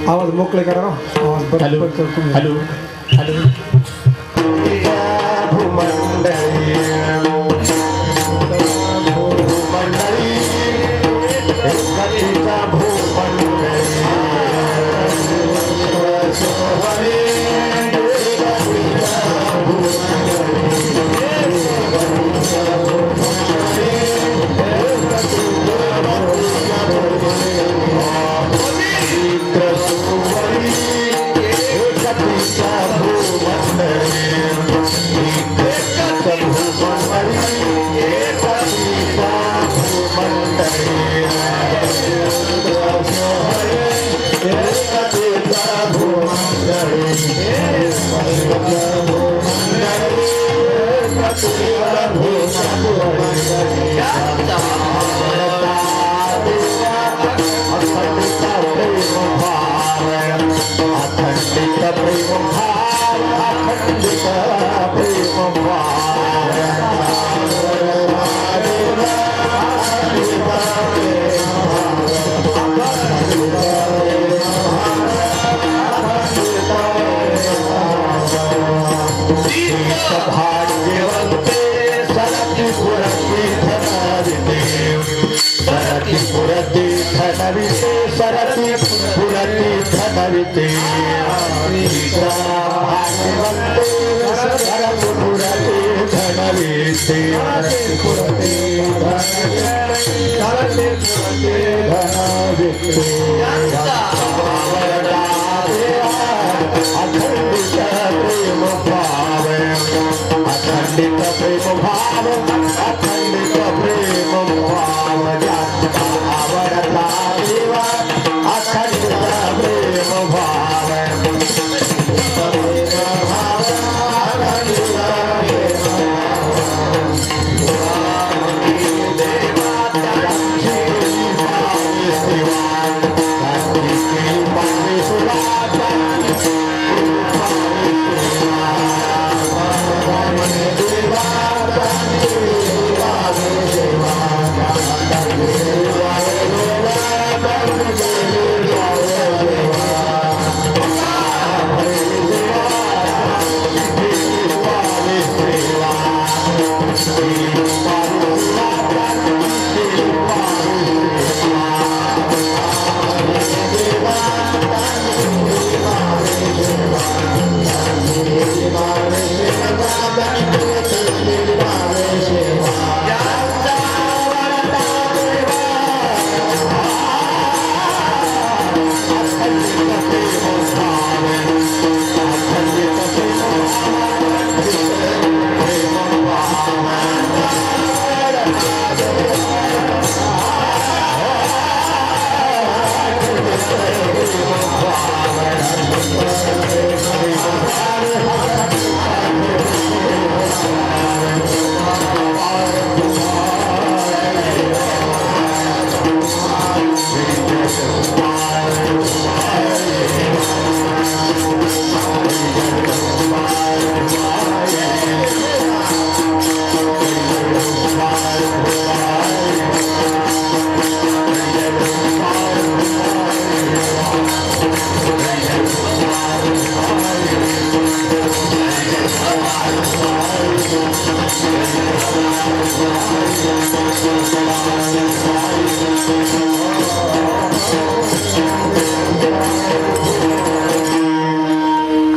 आवाज मोकळे करा ना. आवाज बरोबर करतो. हॅलो हॅलो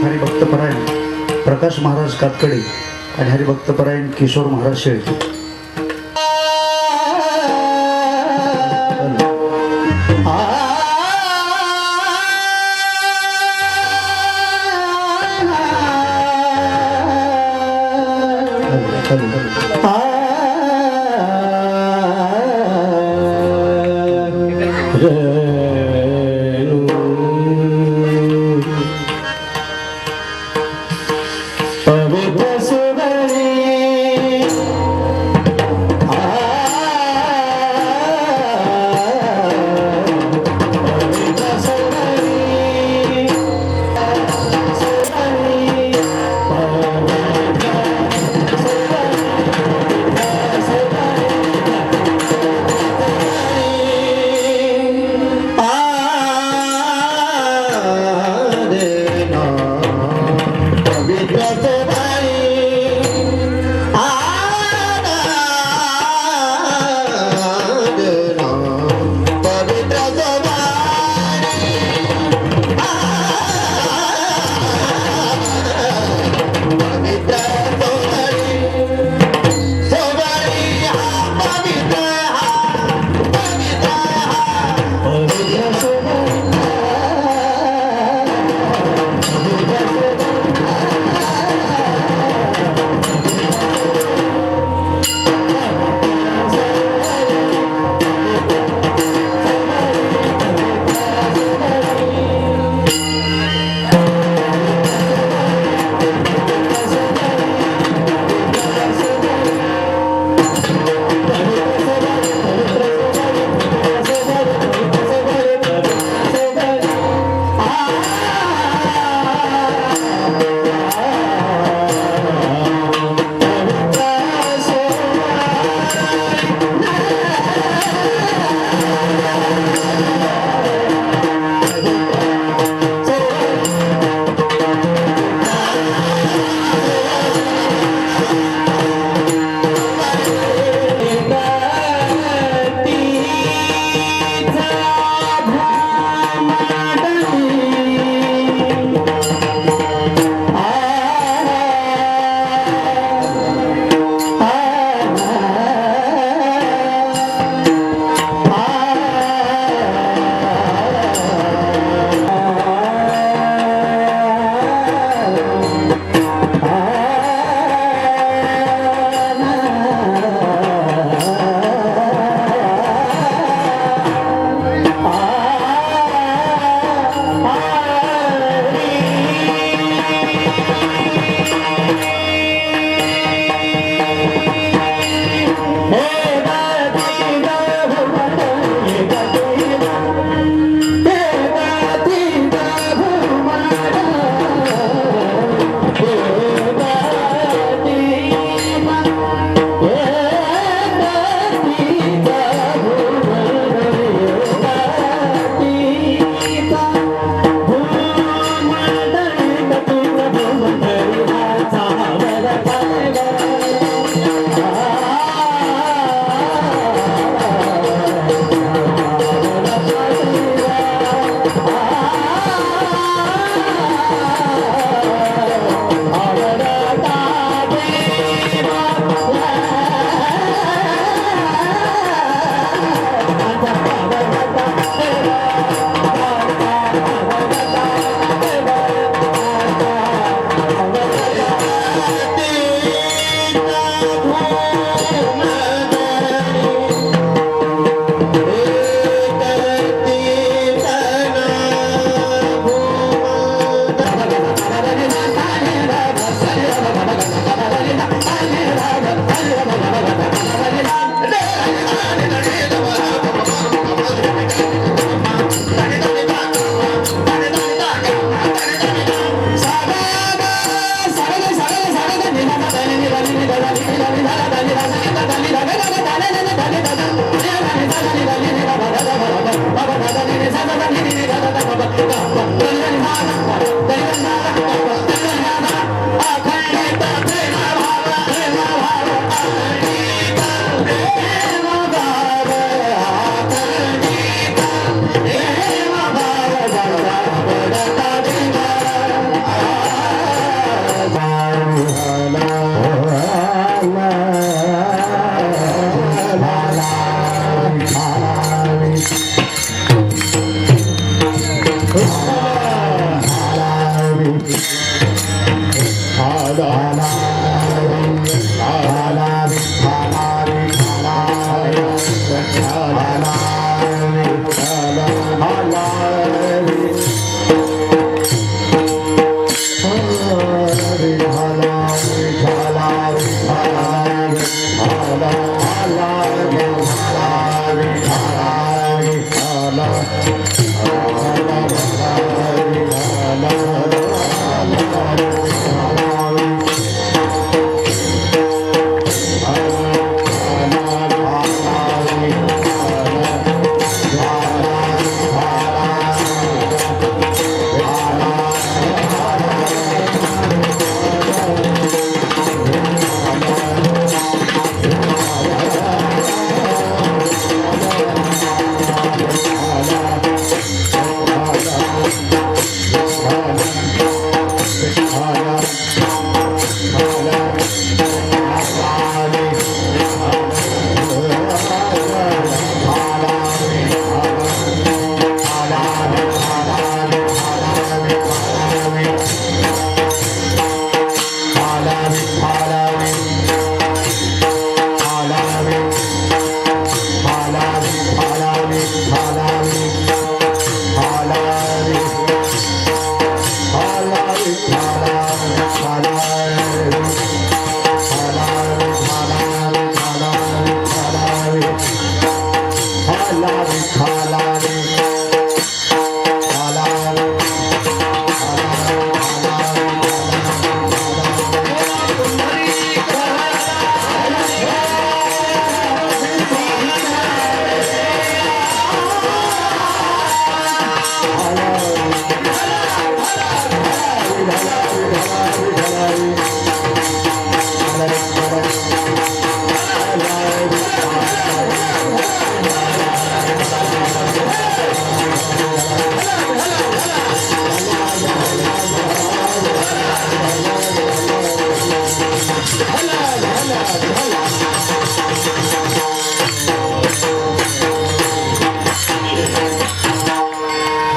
हरिभक्तपरायण प्रकाश महाराज कातकडे आणि हरिभक्तपरायण किशोर महाराज शेळके.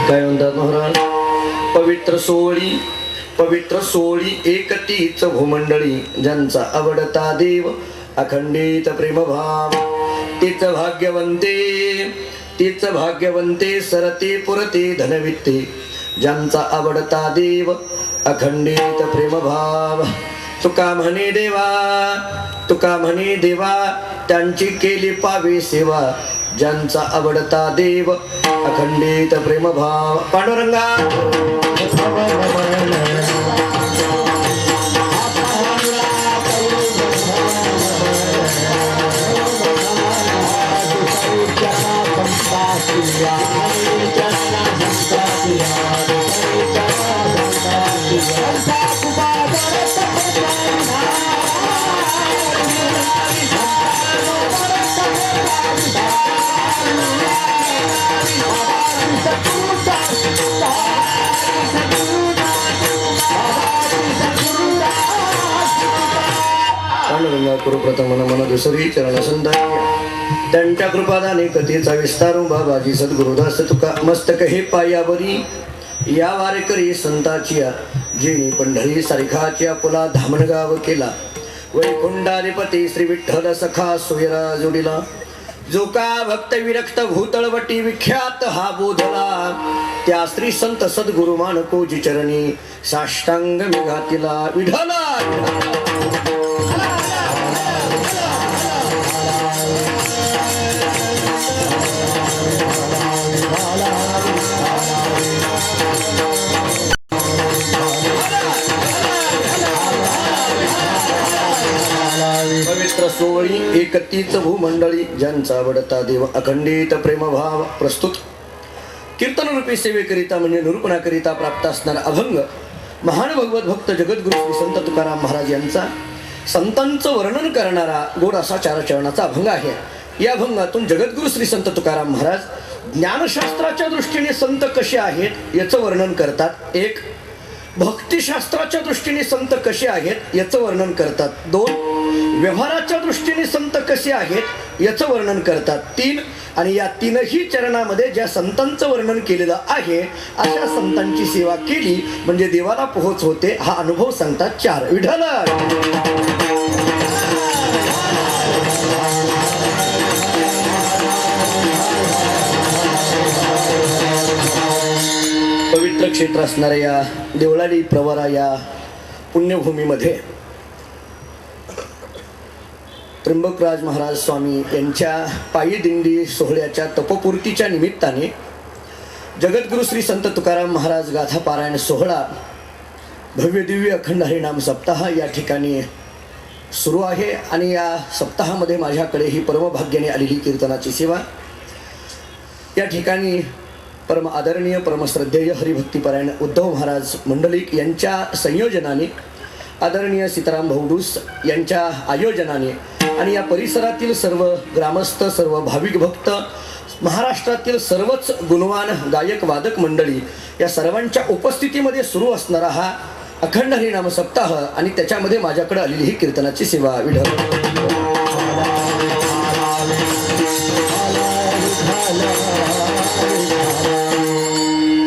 काय म्हणतात महाराज? पवित्र सोळी एकतीच भूमंडळी, ज्यांचा आवडता देव अखंडित प्रेमभाव, तीच भाग्यवंते सरते पुरते धनवित्ते, ज्यांचा आवडता देव अखंडित प्रेमभाव. तुका म्हणे देवा त्यांची केली पावे सेवा, ज्यांचा आवडता देव अखंडित प्रेमभाव. पांडुरंगा प्रथम मन दुसरी चरण संदाई, त्यांच्या कृपादाने कथेचा विस्तारू बाबाजी सद्गुरुदास तुका मस्तक हे पायावरी, या वारेकरी संताचिया जेनी पंढरी सारखाच्या पुला धामणगाव केला, वैकुंडाधिपती श्री विठ्ठल सखा सोयरा जोडीला, जो का भक्त विरक्त भूतळवटी विख्यात हा बोधला, त्या श्री संत सद्गुरु मानकोजी चरणी साष्टांग मी घातिला. विठला पवित्र सोळी एकतीच भूमंडळी, ज्यांचा आवडता देव अखंडित प्रेमभाव. प्रस्तुत कीर्तन रूपी सेवेकरिता म्हणजे निरूपणाकरिता प्राप्त असणारा अभंग महान भगवत भक्त जगद्गुरु श्री संत तुकाराम महाराज यांचा संतांचं वर्णन करणारा गोड असा 4 चरणाचा अभंग आहे. या अभंगातून जगद्गुरु श्री संत तुकाराम महाराज ज्ञानशास्त्राच्या दृष्टीने संत कसे आहेत याचं वर्णन करतात. 1. भक्तिशास्त्राच्या दृष्टीने संत कसे आहेत याचं वर्णन करतात. 2. व्यवहाराच्या दृष्टीने संत कसे आहेत याचं वर्णन करतात. 3. आणि या 3ही चरणामध्ये ज्या संतांचं वर्णन केलेलं आहे अशा संतांची सेवा केली म्हणजे देवाला पोहोच होते हा अनुभव सांगतात. 4. विठ्ठल पवित्र क्षेत्र असणाऱ्या या देवळाली प्रवरा या पुण्यभूमीमध्ये त्र्यंबकराज महाराज स्वामी यांच्या पायी दिंडी सोहळ्याच्या तपपूर्तीच्या निमित्ताने जगद्गुरु श्री संत तुकाराम महाराज गाथा पारायण सोहळा भव्य दिव्य अखंड हरिनाम सप्ताह या ठिकाणी सुरू आहे. आणि या सप्ताहामध्ये माझ्याकडे ही परमभाग्याने आलेली कीर्तनाची सेवा या ठिकाणी परम आदरणीय परमश्रद्धेय हरिभक्तीपरायण उद्धव महाराज मंडलिक यांच्या संयोजनाने आदरणीय सीताराम भाऊडूस यांच्या आयोजनाने आणि या परिसरातील सर्व ग्रामस्थ सर्व भाविक भक्त महाराष्ट्रातील सर्वच गुणवान गायक वादक मंडळी या सर्वांच्या उपस्थितीमध्ये सुरू असणारा हा अखंड हरिनाम सप्ताह आणि त्याच्यामध्ये माझ्याकडे आलेली ही कीर्तनाची सेवा.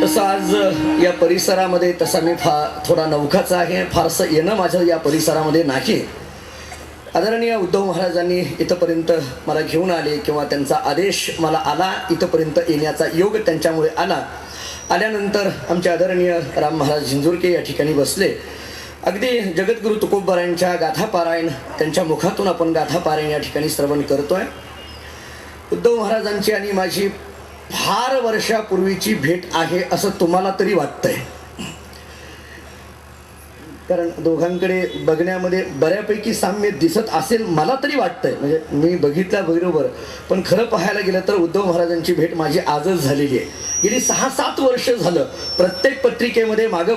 तसं आज या परिसरामध्ये तसा मी थोडा नवखाच आहे. फारसं येणं माझं या परिसरामध्ये नाही. आदरणीय उद्धव महाराजांनी इथंपर्यंत मला घेऊन आले किंवा त्यांचा आदेश मला आला, इथंपर्यंत येण्याचा योग त्यांच्यामुळे आला. आल्यानंतर आमचे आदरणीय राम महाराज झिंजुरके या ठिकाणी बसले. अगदी जगद्गुरु तुकोबरायांच्या गाथा पारायण त्यांच्या मुखातून आपण गाथा पारायण या ठिकाणी श्रवण करतोय. उद्धव महाराजांची आणि माझी फार वर्षापूर्वीची भेट आहे असं तुम्हाला तरी वाटतंय, कारण दोघांकडे बघण्यामध्ये बऱ्यापैकी साम्य दिसत असेल मला तरी वाटतंय. म्हणजे मी बघितल्याबरोबर पण खरं पाहायला गेलं तर उद्धव महाराजांची भेट माझी आजच झालेली आहे. गेली 6-7 वर्ष झालं प्रत्येक पत्रिकेमध्ये मागं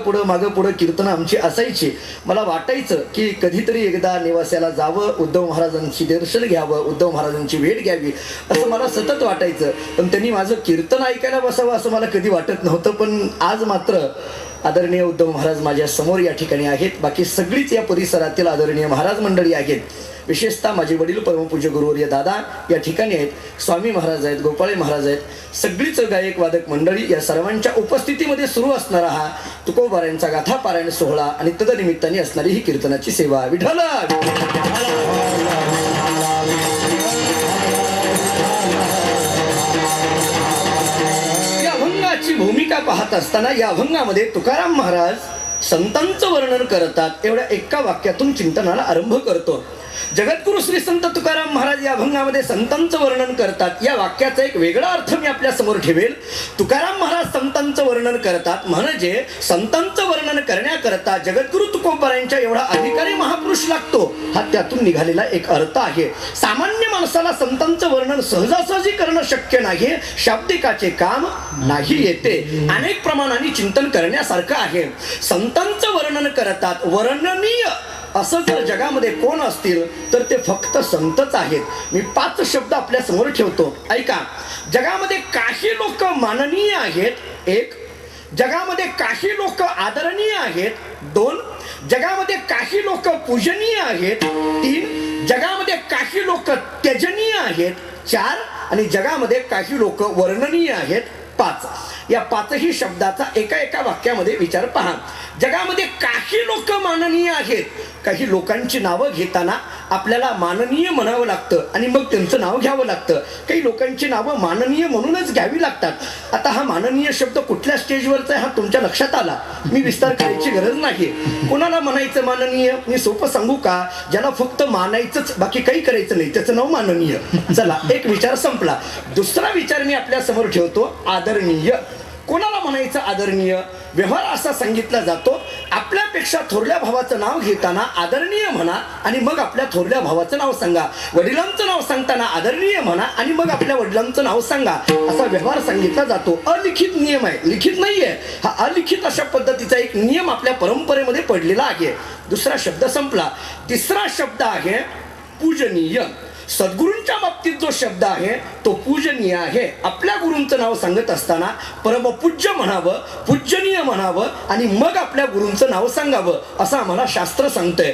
पुढं कीर्तनं आमची असायची. मला वाटायचं की कधीतरी एकदा नेवास्याला जावं, उद्धव महाराजांची दर्शन घ्यावं, उद्धव महाराजांची भेट घ्यावी असं मला सतत वाटायचं. पण त्यांनी माझं कीर्तन ऐकायला बसावं असं मला कधी वाटत नव्हतं. पण आज मात्र आदरणीय उद्धव महाराज माझ्या समोर या ठिकाणी आहेत. बाकी सगळीच या परिसरातील आदरणीय महाराज मंडळी आहेत. विशेषतः माझे वडील परमपूज्य गुरुवर्य दादा या ठिकाणी आहेत. स्वामी महाराज आहेत, गोपाळे महाराज आहेत. सगळीच गायक वादक मंडळी या सर्वांच्या उपस्थितीमध्ये सुरू असणारा हा तुकोबारायांचा गाथा पारायण सोहळा आणि तदनिमित्ताने असणारी ही कीर्तनाची सेवा. विठ्ठल या अभंगाची भूमिका पाहत असताना या अभंगामध्ये तुकाराम महाराज संतांचं वर्णन करतात. एवढ्या एका वाक्यातून चिंतनाला आरंभ करतो. जगद्गुरु श्री संत तुकाराम महाराज या अभंगामध्ये संतांचं वर्णन करतात. या वाक्याचा एक वेगळा अर्थ मी आपल्या समोर ठेवेल. तुकाराम महाराज संतांचं वर्णन करतात म्हणजे संतांचं वर्णन करण्याकरता जगद्गुरु तुकोबारायांच्या एवढा अधिकारी महापुरुष लागतो हा त्यातून निघालेला एक अर्थ आहे. सामान्य माणसाला संतांचं वर्णन सहजासहजी करणं शक्य नाही. शाब्दिकाचे काम नाही येते. अनेक प्रमाणाने चिंतन करण्यासारखं आहे. संतांचं वर्णन करतात. वर्णनीय असं जर जगामध्ये कोण असतील तर ते फक्त संतच आहेत. मी 5 शब्द आपल्या समोर ठेवतो, ऐका. जगामध्ये काही लोक माननीय आहेत. 1. जगामध्ये काही लोक आदरणीय आहेत. 2. जगामध्ये काही लोक पूजनीय आहेत. 3. जगामध्ये काही लोक त्यजनीय आहेत. 4. आणि जगामध्ये काही लोक वर्णनीय आहेत. 5. या 5ही शब्दाचा एका वाक्यामध्ये विचार पहा. जगामध्ये काही लोक माननीय आहेत. काही लोकांची नावं घेताना आपल्याला माननीय म्हणावं लागतं आणि मग त्यांचं नाव घ्यावं लागतं. काही लोकांची नावं माननीय म्हणूनच घ्यावी लागतात. आता हा माननीय शब्द कुठल्या स्टेजवरचा आहे हा तुमच्या लक्षात आला. मी विस्तार करायची गरज नाही. कोणाला म्हणायचं माननीय? मी सोपं सांगू का? ज्याला फक्त मानायचंच बाकी काही करायचं नाही त्याचं नाव माननीय. चला, एक विचार संपला. दुसरा विचार मी आपल्या समोर ठेवतो, आदरणीय. कोणाला म्हणायचं आदरणीय? व्यवहार असा सांगितला जातो, आपल्यापेक्षा थोरल्या भावाचं नाव घेताना आदरणीय म्हणा आणि मग आपल्या थोरल्या भावाचं नाव सांगा. वडिलांचं नाव सांगताना आदरणीय म्हणा आणि मग आपल्या वडिलांचं नाव सांगा. असा व्यवहार सांगितला जातो. अलिखित नियम आहे, लिखित नाहीये. हा अलिखित अशा पद्धतीचा एक नियम आपल्या परंपरेमध्ये पडलेला आहे. दुसरा शब्द संपला. तिसरा शब्द आहे पूजनीय. सद्गुरूंच्या बाबतीत जो शब्द आहे तो पूजनीय आहे. आपल्या गुरूंचं नाव सांगत असताना परमपूज्य म्हणावं, पूजनीय म्हणावं आणि मग आपल्या गुरूंचं नाव सांगावं असं आम्हाला शास्त्र सांगतंय.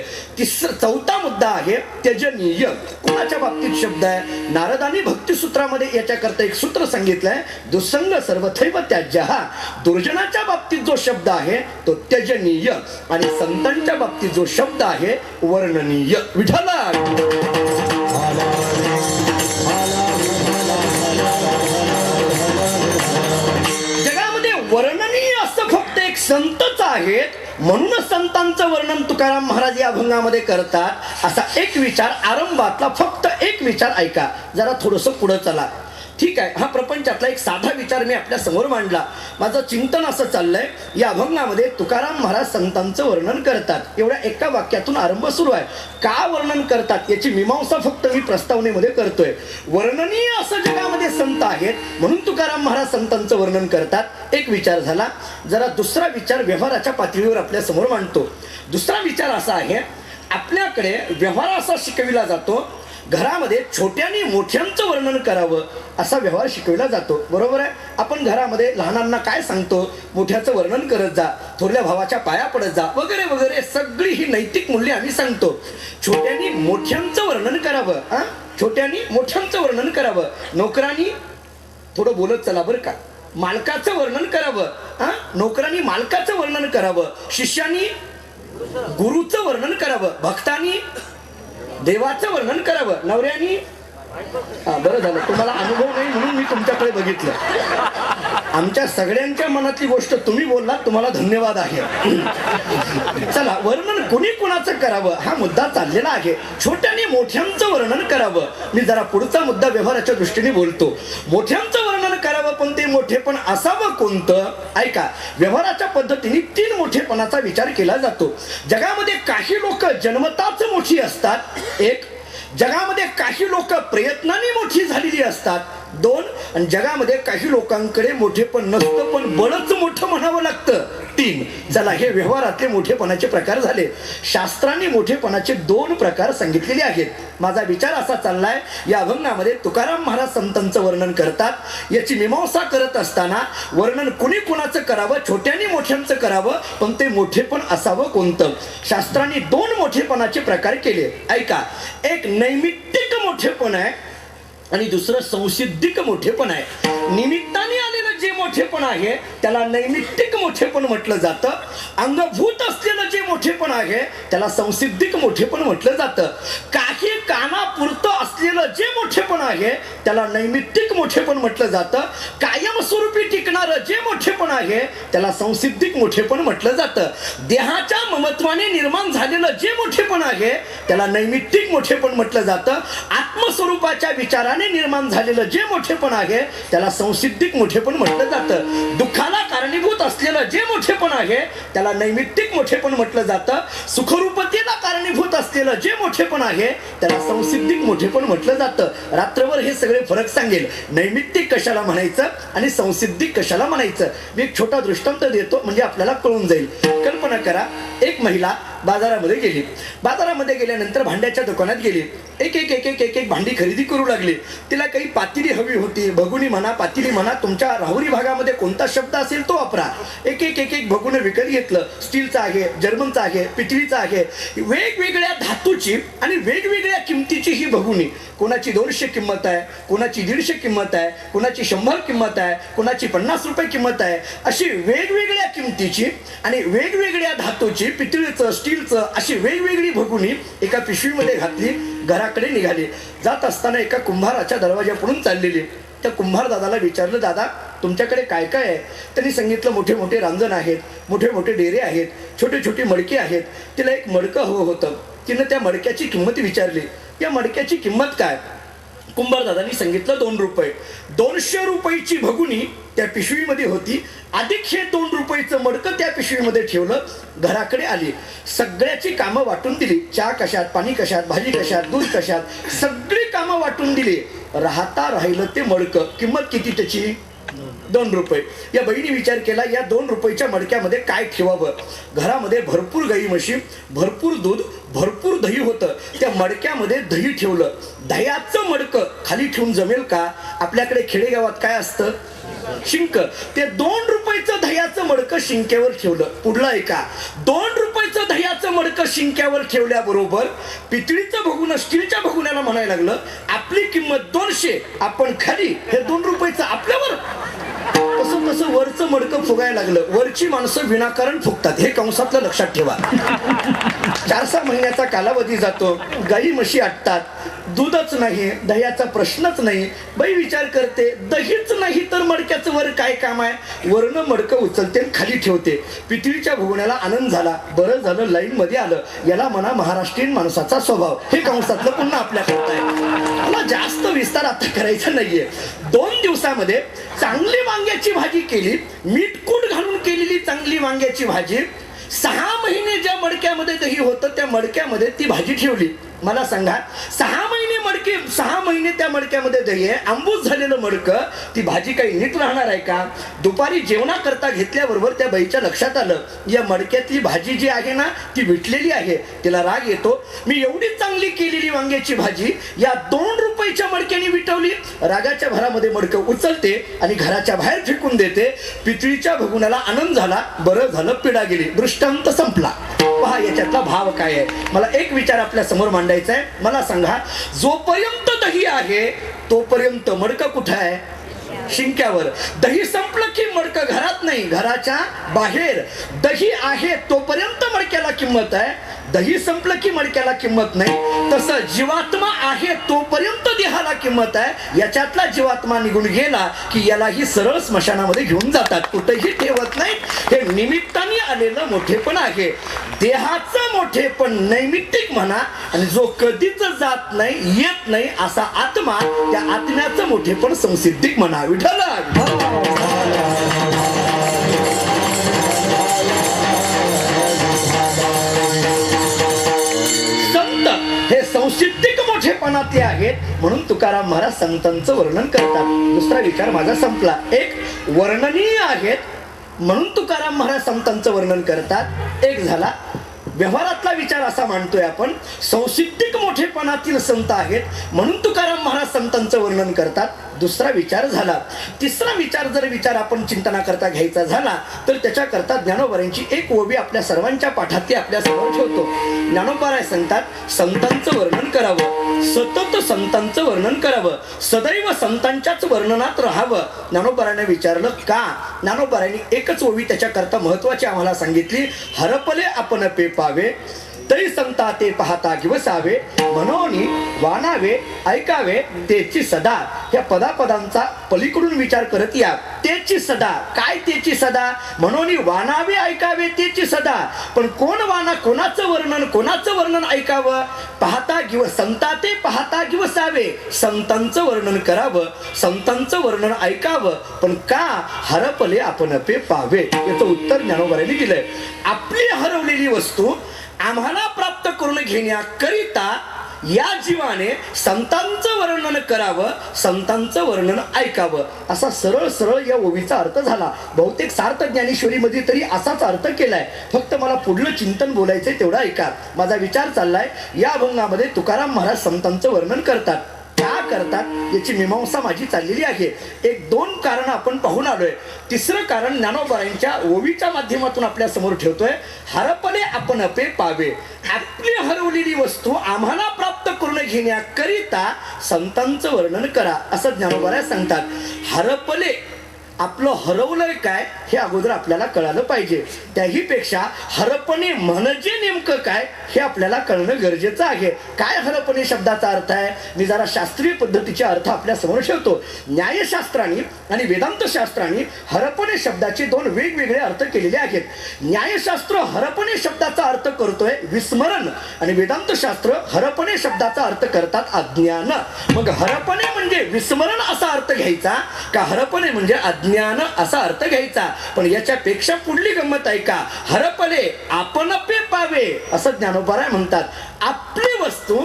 चौथा मुद्दा आहे त्यजनीय. कोणाच्या बाबतीत शब्द आहे? नारदांनी भक्तिसूत्रामध्ये याच्याकरता एक सूत्र सांगितलंय, दुसंग सर्वथैव त्याज्यः. दुर्जनाच्या बाबतीत जो शब्द आहे तो त्यजनीय आणि संतांच्या बाबतीत जो शब्द आहे वर्णनीय. विठ्ठला जगामध्ये वर्णनीय असं फक्त एक संतच आहेत, म्हणूनच संतांचं वर्णन तुकाराम महाराज या अभंगामध्ये करतात. असा एक विचार आरंभातला फक्त एक विचार ऐका, जरा थोडंसं पुढं चला. ठीक आहे, हा प्रपंचातला एक साधा विचार मी आपल्या समोर मांडला. माझं चिंतन असं चाललंय, या अभंगामध्ये तुकाराम महाराज संतांचं वर्णन करतात. एवढ्या एका वाक्यातून आरंभ सुरू आहे. का वर्णन करतात याची मीमांसा फक्त मी प्रस्तावनेमध्ये करतोय. वर्णनीय असं जगामध्ये संत आहेत म्हणून तुकाराम महाराज संतांचं वर्णन करतात. एक विचार झाला. जरा दुसरा विचार व्यवहाराच्या पातळीवर आपल्या समोर मांडतो. दुसरा विचार असा आहे, आपल्याकडे व्यवहार असा शिकविला जातो, घरामध्ये छोट्याने मोठ्यांचं वर्णन करावं असा व्यवहार शिकविला जातो. बरोबर आहे. आपण घरामध्ये लहानांना काय सांगतो? मोठ्याचं वर्णन करत जा, थोरल्या भावाच्या पाया पडत जा, वगैरे वगैरे सगळी ही नैतिक मूल्ये आम्ही सांगतो. छोट्याने मोठ्यांचं वर्णन करावं, छोट्याने मोठ्यांचं वर्णन करावं. नोकरांनी थोडं बोलत चला बरं का. मालकाचं वर्णन करावं, नोकरांनी मालकाचं वर्णन करावं. शिष्यानी गुरुचं वर्णन करावं. भक्तांनी देवाचं वर्णन करावं. नवऱ्यानी बरं झालं, तुम्हाला अनुभव नाही म्हणून मी तुमच्याकडे बघितलं. आमच्या सगळ्यांच्या मनातली गोष्ट तुम्ही बोलला, तुम्हाला धन्यवाद आहे. चला, वर्णन कोणी कोणाचं करावं हा मुद्दा चाललेला आहे. छोट्याने मोठ्यांचं वर्णन करावं. मी जरा पुढचा मुद्दा व्यवहाराच्या दृष्टीने बोलतो. मोठ्यांचं वर्णन करावं, पण ते मोठेपण असावं कोणतं? ऐका, व्यवहाराच्या पद्धतीने 3 मोठेपणाचा विचार केला जातो. जगामध्ये काही लोक जन्मताच मोठी असतात, 1. जगामध्ये काही लोक प्रयत्नाने मोठी झालेली असतात, 2. आणि जगामध्ये काही लोकांकडे मोठेपण नसतं पण बळच मोठं म्हणावं लागतं, 3. चला, हे व्यवहारातले मोठेपणाचे प्रकार झाले. शास्त्रांनी मोठेपणाचे 2 प्रकार सांगितलेले आहेत. माझा विचार असा चाललाय, या अभंगामध्ये तुकाराम महाराज संतांचं वर्णन करतात. याची मीमांसा करत असताना वर्णन कुणी कुणाचं करावं, छोट्याने मोठ्यांचं करावं, पण ते मोठेपण असावं कोणतं? शास्त्रांनी 2 मोठेपणाचे प्रकार केले. ऐका, एक नैमित्तिक मोठेपण आहे आणि दुसरं संसिद्धिक मोठेपण आहे. निमित्ताने आलेलं जे मोठेपण आहे त्याला नैमित्तिक मोठेपण म्हटलं जातं. अंगभूत असलेलं जे मोठेपण आहे त्याला संसिद्धिक मोठेपण म्हटलं जातं. काही कानापुरतं असलेलं जे मोठेपण आहे त्याला नैमित्तिक मोठेपण म्हटलं जातं. कायमस्वरूपी टिकणारं जे मोठेपण आहे त्याला संसिद्धिक मोठेपण म्हटलं जातं. देहाच्या ममत्वाने निर्माण झालेलं जे मोठेपण आहे त्याला नैमित्तिक मोठेपण म्हटलं जातं. आत्मस्वरूपाच्या विचाराने निर्माण झालेलं जे मोठेपण आहे त्याला संसिद्धिक मोठेपण म्हटलं जातं. दुःखाला कारणीभूत असलेलं जे मोठेपण आहे त्याला नैमित्तिक मोठेपण म्हटलं जातं. सुखरूपतेला कारणीभूत असलेलं जे मोठेपण आहे त्याला संसिद्धिक मोठेपण म्हटलं जातं. रात्रभर हे सगळे फरक सांगेल, नैमित्तिक कशाला म्हणायचं आणि संसिद्धिक कशाला म्हणायचं. मी एक छोटा दृष्टांत देतो म्हणजे आपल्याला कळून जाईल. कल्पना करा, एक महिला बाजारामध्ये गेली. बाजारामध्ये गेल्यानंतर भांड्याच्या दुकानात गेली. एक एक एक एक एक एक भांडी खरेदी करू लागली. तिला काही पातेली हवी होती, भगुनी म्हणा, पातेली म्हणा, तुमच्या राहुरी भागामध्ये कोणता शब्द असेल तो वापरा. एक एक एक एक भगुनं विकत घेतलं. स्टीलचं आहे, जर्मनचं आहे, पितळीचं आहे, वेगवेगळ्या धातूची आणि वेगवेगळ्या किमतीची ही भगुनी. कोणाची 200 किंमत आहे, कोणाची 150 किंमत आहे, कोणाची 100 किंमत आहे, कोणाची 50 रुपये किंमत आहे. अशी वेगवेगळ्या किमतीची आणि वेगवेगळ्या धातूची, पितळीचं, स्टीलचं अशी वेगवेगळी भगुनी एका पिशवीमध्ये घातली. घराकडे निघाली. जात असताना एका कुंभाराच्या दरवाजापुढून चाललेली. त्या कुंभार दादाला विचारलं, दादा तुमच्याकडे काय काय आहे? त्यांनी सांगितलं, मोठे मोठे रांजण आहेत, मोठे मोठे डेरे आहेत, छोटे छोटे मडके आहेत. तिला एक मडकं हवं होतं. तिनं त्या मडक्याची किंमत विचारली. या मडक्याची किंमत काय? कुंभारदादांनी सांगितलं 2 रुपये. 200 रुपयाची भगुनी त्या पिशवीमध्ये होती, अधिक हे 2 रुपयाचं मडकं त्या पिशवीमध्ये ठेवलं. घराकडे आली, सगळ्याची कामं वाटून दिली. चहा कशात, पाणी कशात, भाजी कशात, दूध कशात, सगळी कामं वाटून दिली. राहता राहिलं ते मडकं. किंमत किती त्याची? 2 रुपये. या बहिणी विचार केला, या 2 रुपयाच्या मडक्यामध्ये काय ठेवावं. घरामध्ये भरपूर गाई म्हशी, भरपूर दूध, भरपूर दही होतं. त्या मडक्यामध्ये दही ठेवलं. दह्याचं मडकं खाली ठेवून जमेल का? आपल्याकडे खेडेगावात काय असतं? शिंक. ते 2 रुपयाचं दह्याचं मडकं शिंक्यावर ठेवलं. पुढलं ऐका, 2 रुपयाचं दह्याचं मडकं शिंक्यावर ठेवल्याबरोबर पितळीचं भगुन स्टीलच्या भगुन्याला म्हणायला लागलं, आपली किंमत 200, आपण खाली, हे 2 रुपयाचं आपल्यावर. तसं तसं वरचं मडकं फुगायला लागलं. वरची माणसं विनाकारण फुगतात, हे कंसातलं लक्षात ठेवा. 4-6 महिन्याचा कालावधी जातो, गाई म्हशी आटतात, दूधच नाही, दह्याचा प्रश्नच नाही. बाई विचार करते, दहीच नाही तर मडक्याचं वर काय काम आहे. वरनं मडकं उचलते आणि खाली ठेवते. पितळीच्या भुगण्याला आनंद झाला. बरं झालं लाईन मध्ये आलं. याला म्हणा महाराष्ट्रीयन माणसाचा स्वभाव. हे कंसातलं पुन्हा आपल्याकडे आहे. मला जास्त विस्तार आता करायचा नाहीये. 2 दिवसामध्ये चांगली वांग्याची भाजी केली, मीठ कूट घालून केलेली चांगली वांग्याची भाजी. 6 महिने ज्या मडक्यामध्ये दही होतं त्या मडक्यामध्ये ती भाजी ठेवली. मला सांगा, 6 महिने त्या मडक्यामध्ये दही आहे, आंबूस झालेलं मडकं, ती भाजी काही नीट राहणार आहे का? दुपारी जेवणाकरता घेतल्याबरोबर त्या बाईच्या लक्षात आलं, या मडक्यातली भाजी जी आहे ना ती विटलेली आहे. तिला राग येतो, मी एवढी चांगली केलेली वांग्याची भाजी या 2 रुपयाच्या मडक्याने विटवली. रागाच्या भरामध्ये मडकं उचलते आणि घराच्या बाहेर फेकून देते. पितळीच्या भगुनाला आनंद झाला. बरं झालं पिढा गेली. दृष्टांत संपला. पहा याच्यातला भाव काय आहे. मला एक विचार आपल्या समोर मांडायचा आहे. मला सांगा, जोपर्यंत दही आहे तोपर्यंत मडकं कुठं आहे? शिंक्यावर. दही संपलं की मडकं घरात नाही, घराच्या बाहेर. दही आहे तोपर्यंत मडक्याला किंमत आहे, दही संपलं की मडक्याला किंमत नाही. तसं जीवात्मा आहे तोपर्यंत देहाला किंमत आहे. याच्यातला जीवात्मा निघून गेला की यालाही सरळ स्मशानामध्ये घेऊन जातात, कुठेही ठेवत नाही. हे निमित्ताने आलेलं मोठेपण आहे. देहाचं मोठेपण नैमित्तिक म्हणा, आणि जो कधीच जात नाही, येत नाही असा आत्मा, त्या आत्म्याचं मोठेपण संसिद्धिक म्हणा. विठ्ठल संत हे संसिद्धिक मोठेपणातले आहेत, म्हणून तुकाराम महाराज संतांचं वर्णन करतात. दुसरा विचार माझा संपला. एक वर्णनीय आहेत म्हणून तुकाराम महाराज संतांचं वर्णन करतात. एक झाला व्यवहारातला विचार असा मांडतोय आपण, संसिद्धिक मोठेपणातील संत आहेत म्हणून तुकाराम महाराज संतांचं वर्णन करतात. दुसरा विचार झाला. तिसरा विचार आपण चिंतनाकरता घ्यायचा झाला तर त्याच्याकरता ज्ञानोबारांची एक ओवी आपल्या सर्वांच्या पाठातली आपल्या समोर ठेवतो. ज्ञानोबाराय सांगतात, संतांचं वर्णन करावं, सतत संतांचं वर्णन करावं, सदैव संतांच्याच वर्णनात राहावं. ज्ञानोबाराने विचारलं का? ज्ञानोबारांनी एकच ओवी त्याच्याकरता महत्वाची आम्हाला सांगितली. हरपले आपण पे पावे, तरी संता ते पाहता दिवसावे, मनोनी वानावे ऐकावे तेची सदा. या पदापदांचा पलीकडून विचार करत या. तेची सदा, काय तेची सदा? मनोनी वानावे ऐकावे तेची सदा. पण कोण वाना, कोणाचं वर्णन ऐकावं? पाहता संता ते पाहता दिवसावे, संतांचं वर्णन करावं, संतांचं वर्णन ऐकावं. पण का? हरपले आपण पे पावे. याचं उत्तर ज्ञानोबारांनी दिलंय. आपली हरवलेली वस्तू आम्हाला प्राप्त करून घेण्याकरिता या जीवाने संतांचं वर्णन करावं, संतांचं वर्णन ऐकावं, असा सरळ या ओवीचा अर्थ झाला. बहुतेक सार्थ ज्ञानेश्वरीमध्ये तरी असाच अर्थ केलाय. फक्त मला पुढलं चिंतन बोलायचंय, तेवढं ऐका. माझा विचार चाललाय, या अभंगामध्ये तुकाराम महाराज संतांचं वर्णन करतात. का करतात याची मीमांसा माझी चाललेली आहे. 1-2 कारण आपण पाहून आलोय. तिसरं कारण ज्ञानोबारांच्या ओवीच्या माध्यमातून आपल्या समोर ठेवतोय. हरपले आपण पे पावे, आपली हरवलेली वस्तू आम्हाला प्राप्त करून घेण्याकरिता संतांचं वर्णन करा, असं ज्ञानोबाराय सांगतात. हरपले आपलं हरवलंय काय हे अगोदर आपल्याला कळालं पाहिजे. त्याहीपेक्षा हरपणे म्हणजे नेमकं काय हे आपल्याला कळणं गरजेचं आहे. काय हरपणे शब्दाचा अर्थ आहे, मी जरा शास्त्रीय पद्धतीचे अर्थ आपल्या समोर ठेवतो. न्यायशास्त्राने आणि वेदांत शास्त्राने हरपणे शब्दाचे दोन वेगवेगळे अर्थ केलेले आहेत. न्यायशास्त्र हरपणे शब्दाचा अर्थ करतोय विस्मरण आणि वेदांत शास्त्र हरपणे शब्दाचा अर्थ करतात अज्ञान. मग हरपणे म्हणजे विस्मरण असा अर्थ घ्यायचा का हरपणे म्हणजे अज्ञान असा अर्थ घ्यायचा. पण याच्यापेक्षा पुढली गंमत आहे का, हरपले आपण पे पावे असं ज्ञानोबा म्हणतात. आपली वस्तू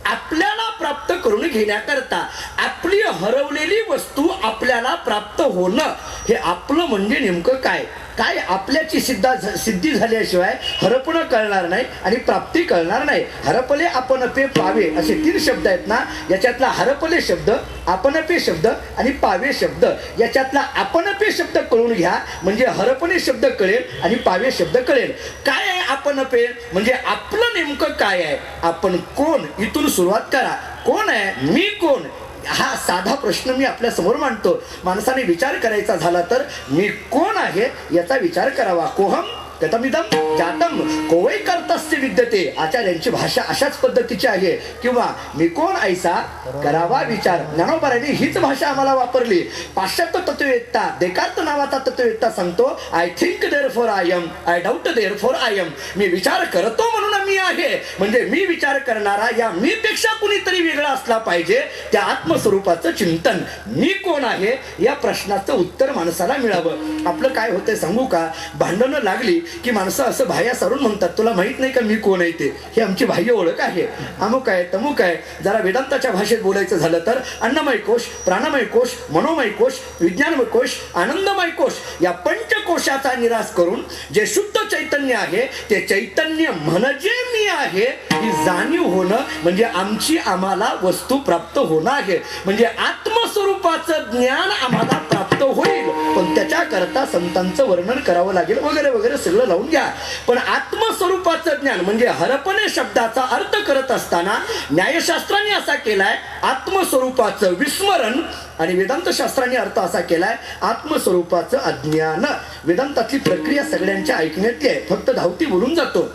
आपल्याला प्राप्त करून घेण्याकरता आपली हरवलेली वस्तू आपल्याला प्राप्त होणं हे आपलं म्हणजे नेमकं काय, काय आपल्याची सिद्धी झाल्याशिवाय हरपणं कळणार नाही आणि प्राप्ती कळणार नाही. हरपले आपण पे पावे असे 3 शब्द आहेत ना, याच्यातला हरपले शब्द, आपण पे शब्द आणि पावे शब्द, याच्यातला आपण पे शब्द कळून घ्या म्हणजे हरपणे शब्द कळेल आणि पावे शब्द कळेल. काय आहे आपण पे म्हणजे आपलं नेमकं काय आहे, आपण कोण, इथून सुरुवात करा. कोण आहे, मी कोण, हा साधा प्रश्न मी आपल्या समोर मांडतो. माणसाने विचार करायचा झाला तर मी कोण आहे याचा विचार करावा. कोहम कथमिदम जातम कोवै कर्तस्य विद्यते, आचार्यांची भाषा अशाच पद्धतीची आहे. किंवा मी कोण ऐसा करावा विचार. ज्ञानोबारांनी हीच भाषा आम्हाला वापरली. पाश्चात्य तत्ववेत्ता देकार्त नावाचा तत्ववेत्ता सांगतो I think therefore I am, I doubt therefore I am. मी विचार करतो म्हणून मी आहे, म्हणजे मी विचार करणारा या मी पेक्षा कुणीतरी वेगळा असला पाहिजे. त्या आत्मस्वरूपाचं चिंतन, मी कोण आहे या प्रश्नाचं उत्तर माणसाला मिळावं. आपलं काय होतंय सांगू का, भांडणं लागली की माणसं असं बाह्या सारून म्हणतात तुला माहित नाही का मी कोण आहे ते, ही आमची बाह्य ओळख आहे, अमुक आहे तमुक आहे. जरा वेदांताच्या भाषेत बोलायचं झालं तर अन्नमय कोश, प्राणमय कोश, मनोमय कोश, विज्ञानमय कोश, आनंदमय कोश या पंचकोशाचा निराश करून जे शुद्ध चैतन्य आहे ते चैतन्य म्हणजे मी आहे ही जाणीव होणं म्हणजे आम्हाला वस्तू प्राप्त होणं आहे. म्हणजे आत्मस्वरूपाचं ज्ञान आम्हाला प्राप्त होईल, पण त्याच्याकरता संतांचं वर्णन करावं लागेल वगैरे वगैरे सगळं लावून घ्या. पण आत्मस्वरूपाचं ज्ञान म्हणजे हरपणे शब्दाचा अर्थ करत असताना न्यायशास्त्राने असा केलाय आत्मस्वरूपाचं विस्मरण आणि वेदांत शास्त्राने अर्थ असा केलाय आत्मस्वरूपाचं अज्ञान. वेदांतातली प्रक्रिया सगळ्यांच्या ऐकण्यातली आहे, फक्त धावती बोलून जातो.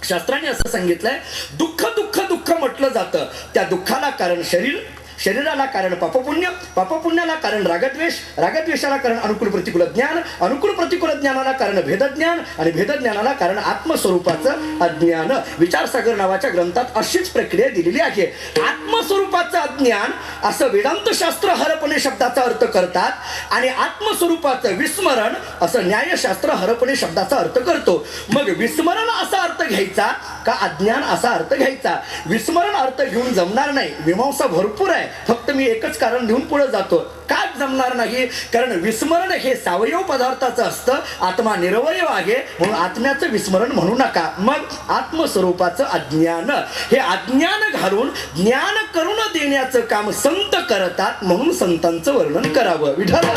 शास्त्राने असं सांगितलंय दुःख दुःख दुःख म्हटलं जातं. त्या दुःखाला कारण शरीर, शरीराला कारण पापपुण्य, पापपुण्याला कारण रागद्वेष, रागद्वेषाला कारण अनुकूल प्रतिकूल ज्ञान, अनुकूल प्रतिकूल ज्ञानाला कारण भेदज्ञान आणि भेदज्ञानाला कारण आत्मस्वरूपाचं अज्ञान. विचारसागर नावाच्या ग्रंथात अशीच प्रक्रिया दिलेली आहे. आत्मस्वरूपाचं अज्ञान असं वेदांत शास्त्र हरपणे शब्दाचा अर्थ करतात आणि आत्मस्वरूपाचं विस्मरण असं न्यायशास्त्र हरपणे शब्दाचा अर्थ करतो. मग विस्मरण असा अर्थ घ्यायचा का अज्ञान असा अर्थ घ्यायचा. विस्मरण अर्थ घेऊन जमणार नाही, मीमांसा भरपूर आहे, फक्त मी एकच कारण घेऊन पुढे जातो. का जमणार नाही, कारण विस्मरण हे सावयव पदार्थाचं असतं, आत्मा निरवयव आहे म्हणून आत्म्याचं विस्मरण म्हणू नका. मग आत्मस्वरूपाचं अज्ञान, हे अज्ञान घालून ज्ञान करून देण्याचं काम संत करतात म्हणून संतांचं वर्णन करावं. विठ्ठल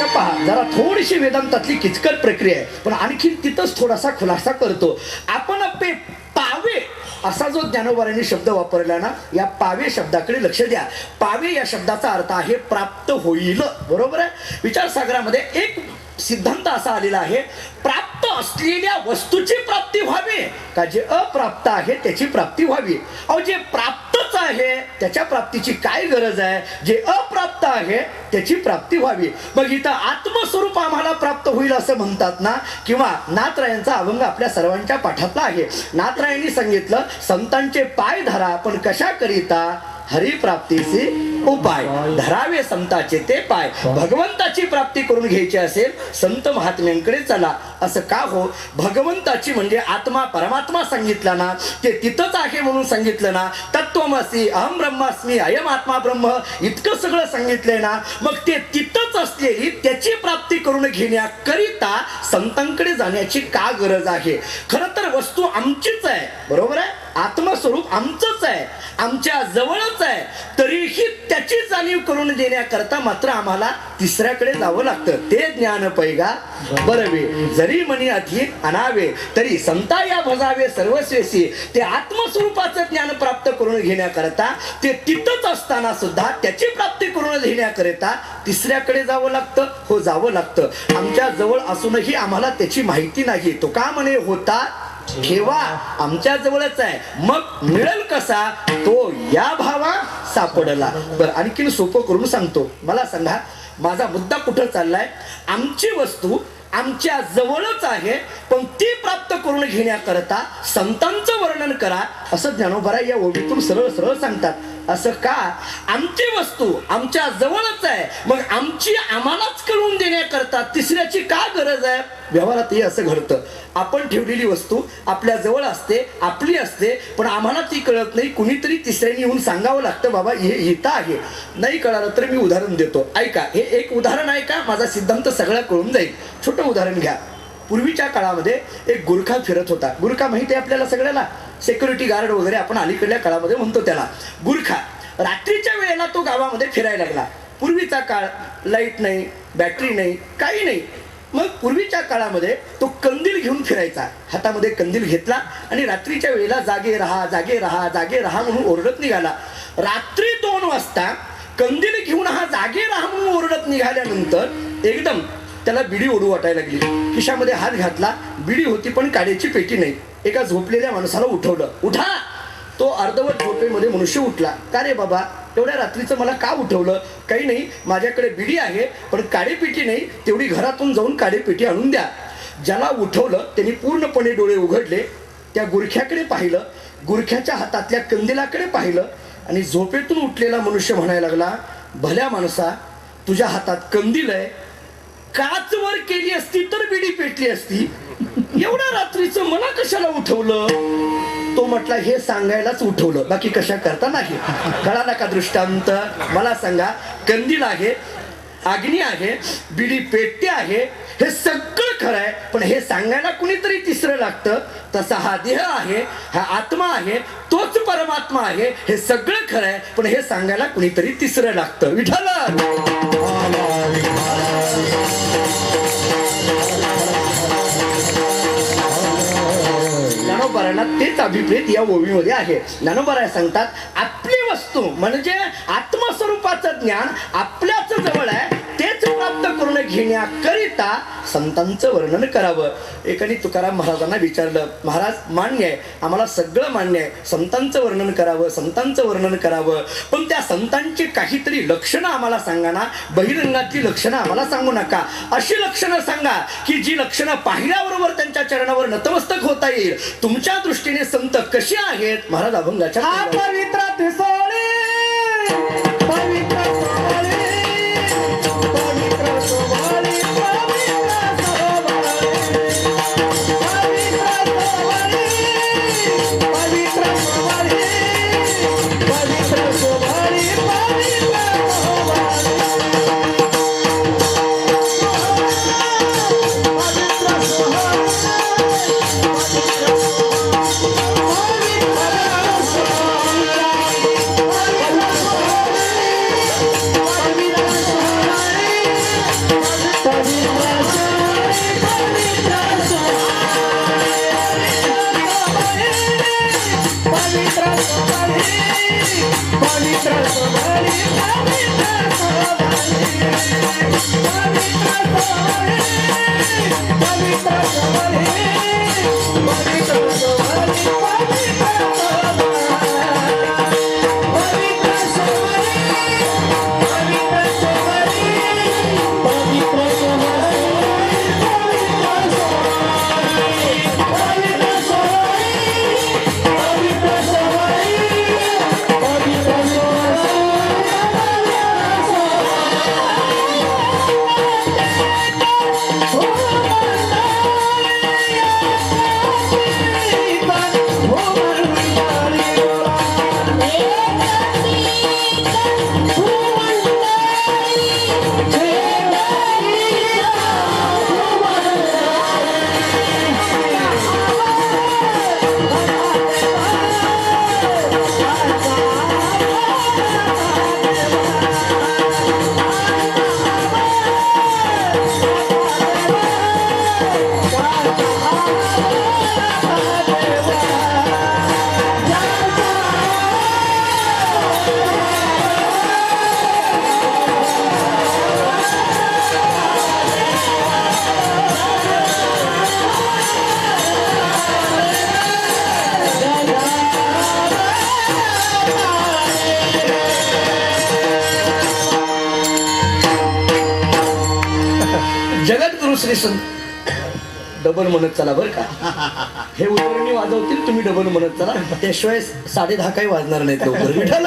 पहा, जरा थोडीशी वेदांतातली किचकट प्रक्रिया आहे, पण आणखी तिथंच थोडासा खुलासा करतो. आपण पे पावे असा जो ज्ञानोबारांनी शब्द वापरला ना, या पावे शब्दाकडे लक्ष द्या. पावे या शब्दाचा अर्थ आहे प्राप्त होईल, बरोबर आहे. विचारसागरामध्ये एक सिद्धांत असा आलेला आहे प्राप्त असलेल्या वस्तूची प्राप्ती व्हावी का जे अप्राप्त आहे त्याची प्राप्ती व्हावी. अहो जे प्राप्तच आहे त्याच्या प्राप्तीची काय गरज आहे, जे अप्राप्त आहे त्याची प्राप्ती व्हावी. मग इथं आत्मस्वरूप आम्हाला प्राप्त होईल असं म्हणतात ना, किंवा नाथरायांचा अभंग आपल्या सर्वांच्या पाठातला आहे. नाथरायांनी सांगितलं संतांचे पाय धरा पण कशा करिता, हरिप्राप्तीचे उपाय धरावे संताचे ते पाय. भगवंताची प्राप्ती करून घ्यायची असेल संत महात्म्यांकडे चला. असं का हो, भगवंताची म्हणजे आत्मा परमात्मा सांगितला ना, ते तिथंच आहे म्हणून सांगितलं ना. तत्वमसी अहम ब्रह्मास्मी अयम आत्मा ब्रह्म इतकं सगळं सांगितलंय ना, मग ते तिथंच असलेली त्याची प्राप्ती करून घेण्याकरिता संतांकडे जाण्याची का गरज आहे. खरं तर वस्तू आमचीच आहे, बरोबर आहे, आत्मस्वरूप आमचंच आहे, आमच्या जवळच आहे, तरीही त्याची जाणीव करून देण्याकरता मात्र आम्हाला तिसऱ्याकडे जावं लागतं. ते ज्ञान पैगा बरवे, जरी मनी अति अनावे तरी संता या भजावे सर्वस्वेसी. ते आत्मस्वरूपाचं ज्ञान प्राप्त करून घेण्याकरता, ते तिथंच असताना सुद्धा त्याची प्राप्ती करून घेण्याकरिता तिसऱ्याकडे जावं लागतं. हो, जावं लागतं. आमच्या जवळ असूनही आम्हाला त्याची माहिती नाही. तो का म्हणे होता ठेवा आमच्या जवळच आहे, मग मिळेल कसा तो या भावा सापडला. बरं, आणखीन सोपं करून सांगतो. मला सांगा, माझा मुद्दा कुठं चाललाय? आमची वस्तू आमच्या जवळच आहे, पण ती प्राप्त करून घेण्याकरता संतांचं वर्णन करा, असं ज्ञानोबा या ओळीतून सरळ सरळ सांगतात. असं का? आमची वस्तू आमच्या जवळच आहे, मग आमची आम्हालाच कळून देण्याकरता तिसऱ्याची का गरज आहे? व्यवहारातही असं घडतं. आपण ठेवलेली वस्तू आपल्या जवळ असते, आपली असते, पण आम्हाला ती कळत नाही. कुणीतरी तिसऱ्याने येऊन सांगावं लागतं, बाबा हे इथं आहे. नाही कळालं तर मी उदाहरण देतो, ऐका. हे एक उदाहरण आहे का, माझा सिद्धांत सगळा कळून जाईल. छोटं उदाहरण घ्या. पूर्वीच्या काळामध्ये एक गुरखा फिरत होता. गुरखा माहिती आहे आपल्याला सगळ्याला, सिक्युरिटी गार्ड वगैरे आपण अलीकडल्या काळामध्ये म्हणतो त्याला गुरखा. रात्रीच्या वेळेला तो गावामध्ये फिरायला लागला. पूर्वीचा काळ, लाईट नाही, बॅटरी नाही, काही नाही. मग पूर्वीच्या काळामध्ये तो कंदील घेऊन फिरायचा. हातामध्ये कंदील घेतला आणि रात्रीच्या वेळेला जागे राहा, जागे राहा, जागे राहा म्हणून ओरडत निघाला. रात्री 2 वाजता कंदील घेऊन हा जागे राहा म्हणून ओरडत निघाल्यानंतर एकदम त्याला बिडी ओढू वाटायला लागली. खिशामध्ये हात घातला, बिडी होती पण काड्याची पेटी नाही. एका झोपलेल्या माणसाला उठवलं, उठा. तो अर्धवट झोपेमध्ये मनुष्य उठला. का रे बाबा, एवढ्या रात्रीचं मला का उठवलं? काही नाही, माझ्याकडे बिडी आहे पण काडेपेटी नाही, तेवढी घरातून जाऊन काडेपेटी आणून द्या. ज्याला उठवलं त्यांनी पूर्णपणे डोळे उघडले, त्या गुरख्याकडे पाहिलं, गुरख्याच्या हातातल्या कंदिलाकडे पाहिलं आणि झोपेतून उठलेला मनुष्य म्हणायला लागला, भल्या माणसा, तुझ्या हातात कंदील आहे, काच वर केली असती तर बिडी पेटली असती, एवढ्या रात्रीचं मला कशाला उठवलं? तो म्हटला, हे सांगायलाच उठवलं, बाकी कशा करता नाही. कळाला का दृष्टांत? मला सांगा, कंदील आहे, अग्नी आहे, बिडी पेटते आहे, हे सगळं खरं आहे, पण हे सांगायला कुणीतरी तिसरं लागतं. तसा हा देह आहे, हा आत्मा आहे, तोच परमात्मा आहे, हे सगळं खरं आहे, पण हे सांगायला कुणीतरी तिसरं लागतं. विठ्ठल ज्ञानोबारांना तेच अभिप्रेत या ओवीमध्ये आहे. ज्ञानोबाराय सांगतात, आपली वस्तू म्हणजे आत्मस्वरूपाचं ज्ञान आपल्याच जवळ आहे, तेच प्राप्त करून घेण्याकरिता संतांचं वर्णन करावं. एकाने तुकाराम महाराजांना विचारलं, महाराज मान्य आहे, आम्हाला सगळं मान्य आहे, संतांचं वर्णन करावं, संतांचं वर्णन करावं, पण त्या संतांची काहीतरी लक्षणं आम्हाला सांगा ना, बहिरंगातली लक्षणं आम्हाला सांगू नका. अशी लक्षणं सांगा की जी लक्षणं पाहिल्याबरोबर त्यांच्या चरणावर नतमस्तक होता येईल. तुमच्या दृष्टीने संत कसे आहेत? महाराज अभंगाच्या पवित्र तिसोळी, पवित्र सोहळी, पवित्र सोहळी, पवित्र सोहळी, पवित्र सोहळी, पवित्र सोहळी, पवित्र सोहळी. श्री संत डबल म्हणत चला बरं का. हे उदाहरणी वाजवतील तुम्ही डबल म्हणत चला, त्याशिवाय 10:30 काही वाजणार नाहीत लवकर. विठ्ठल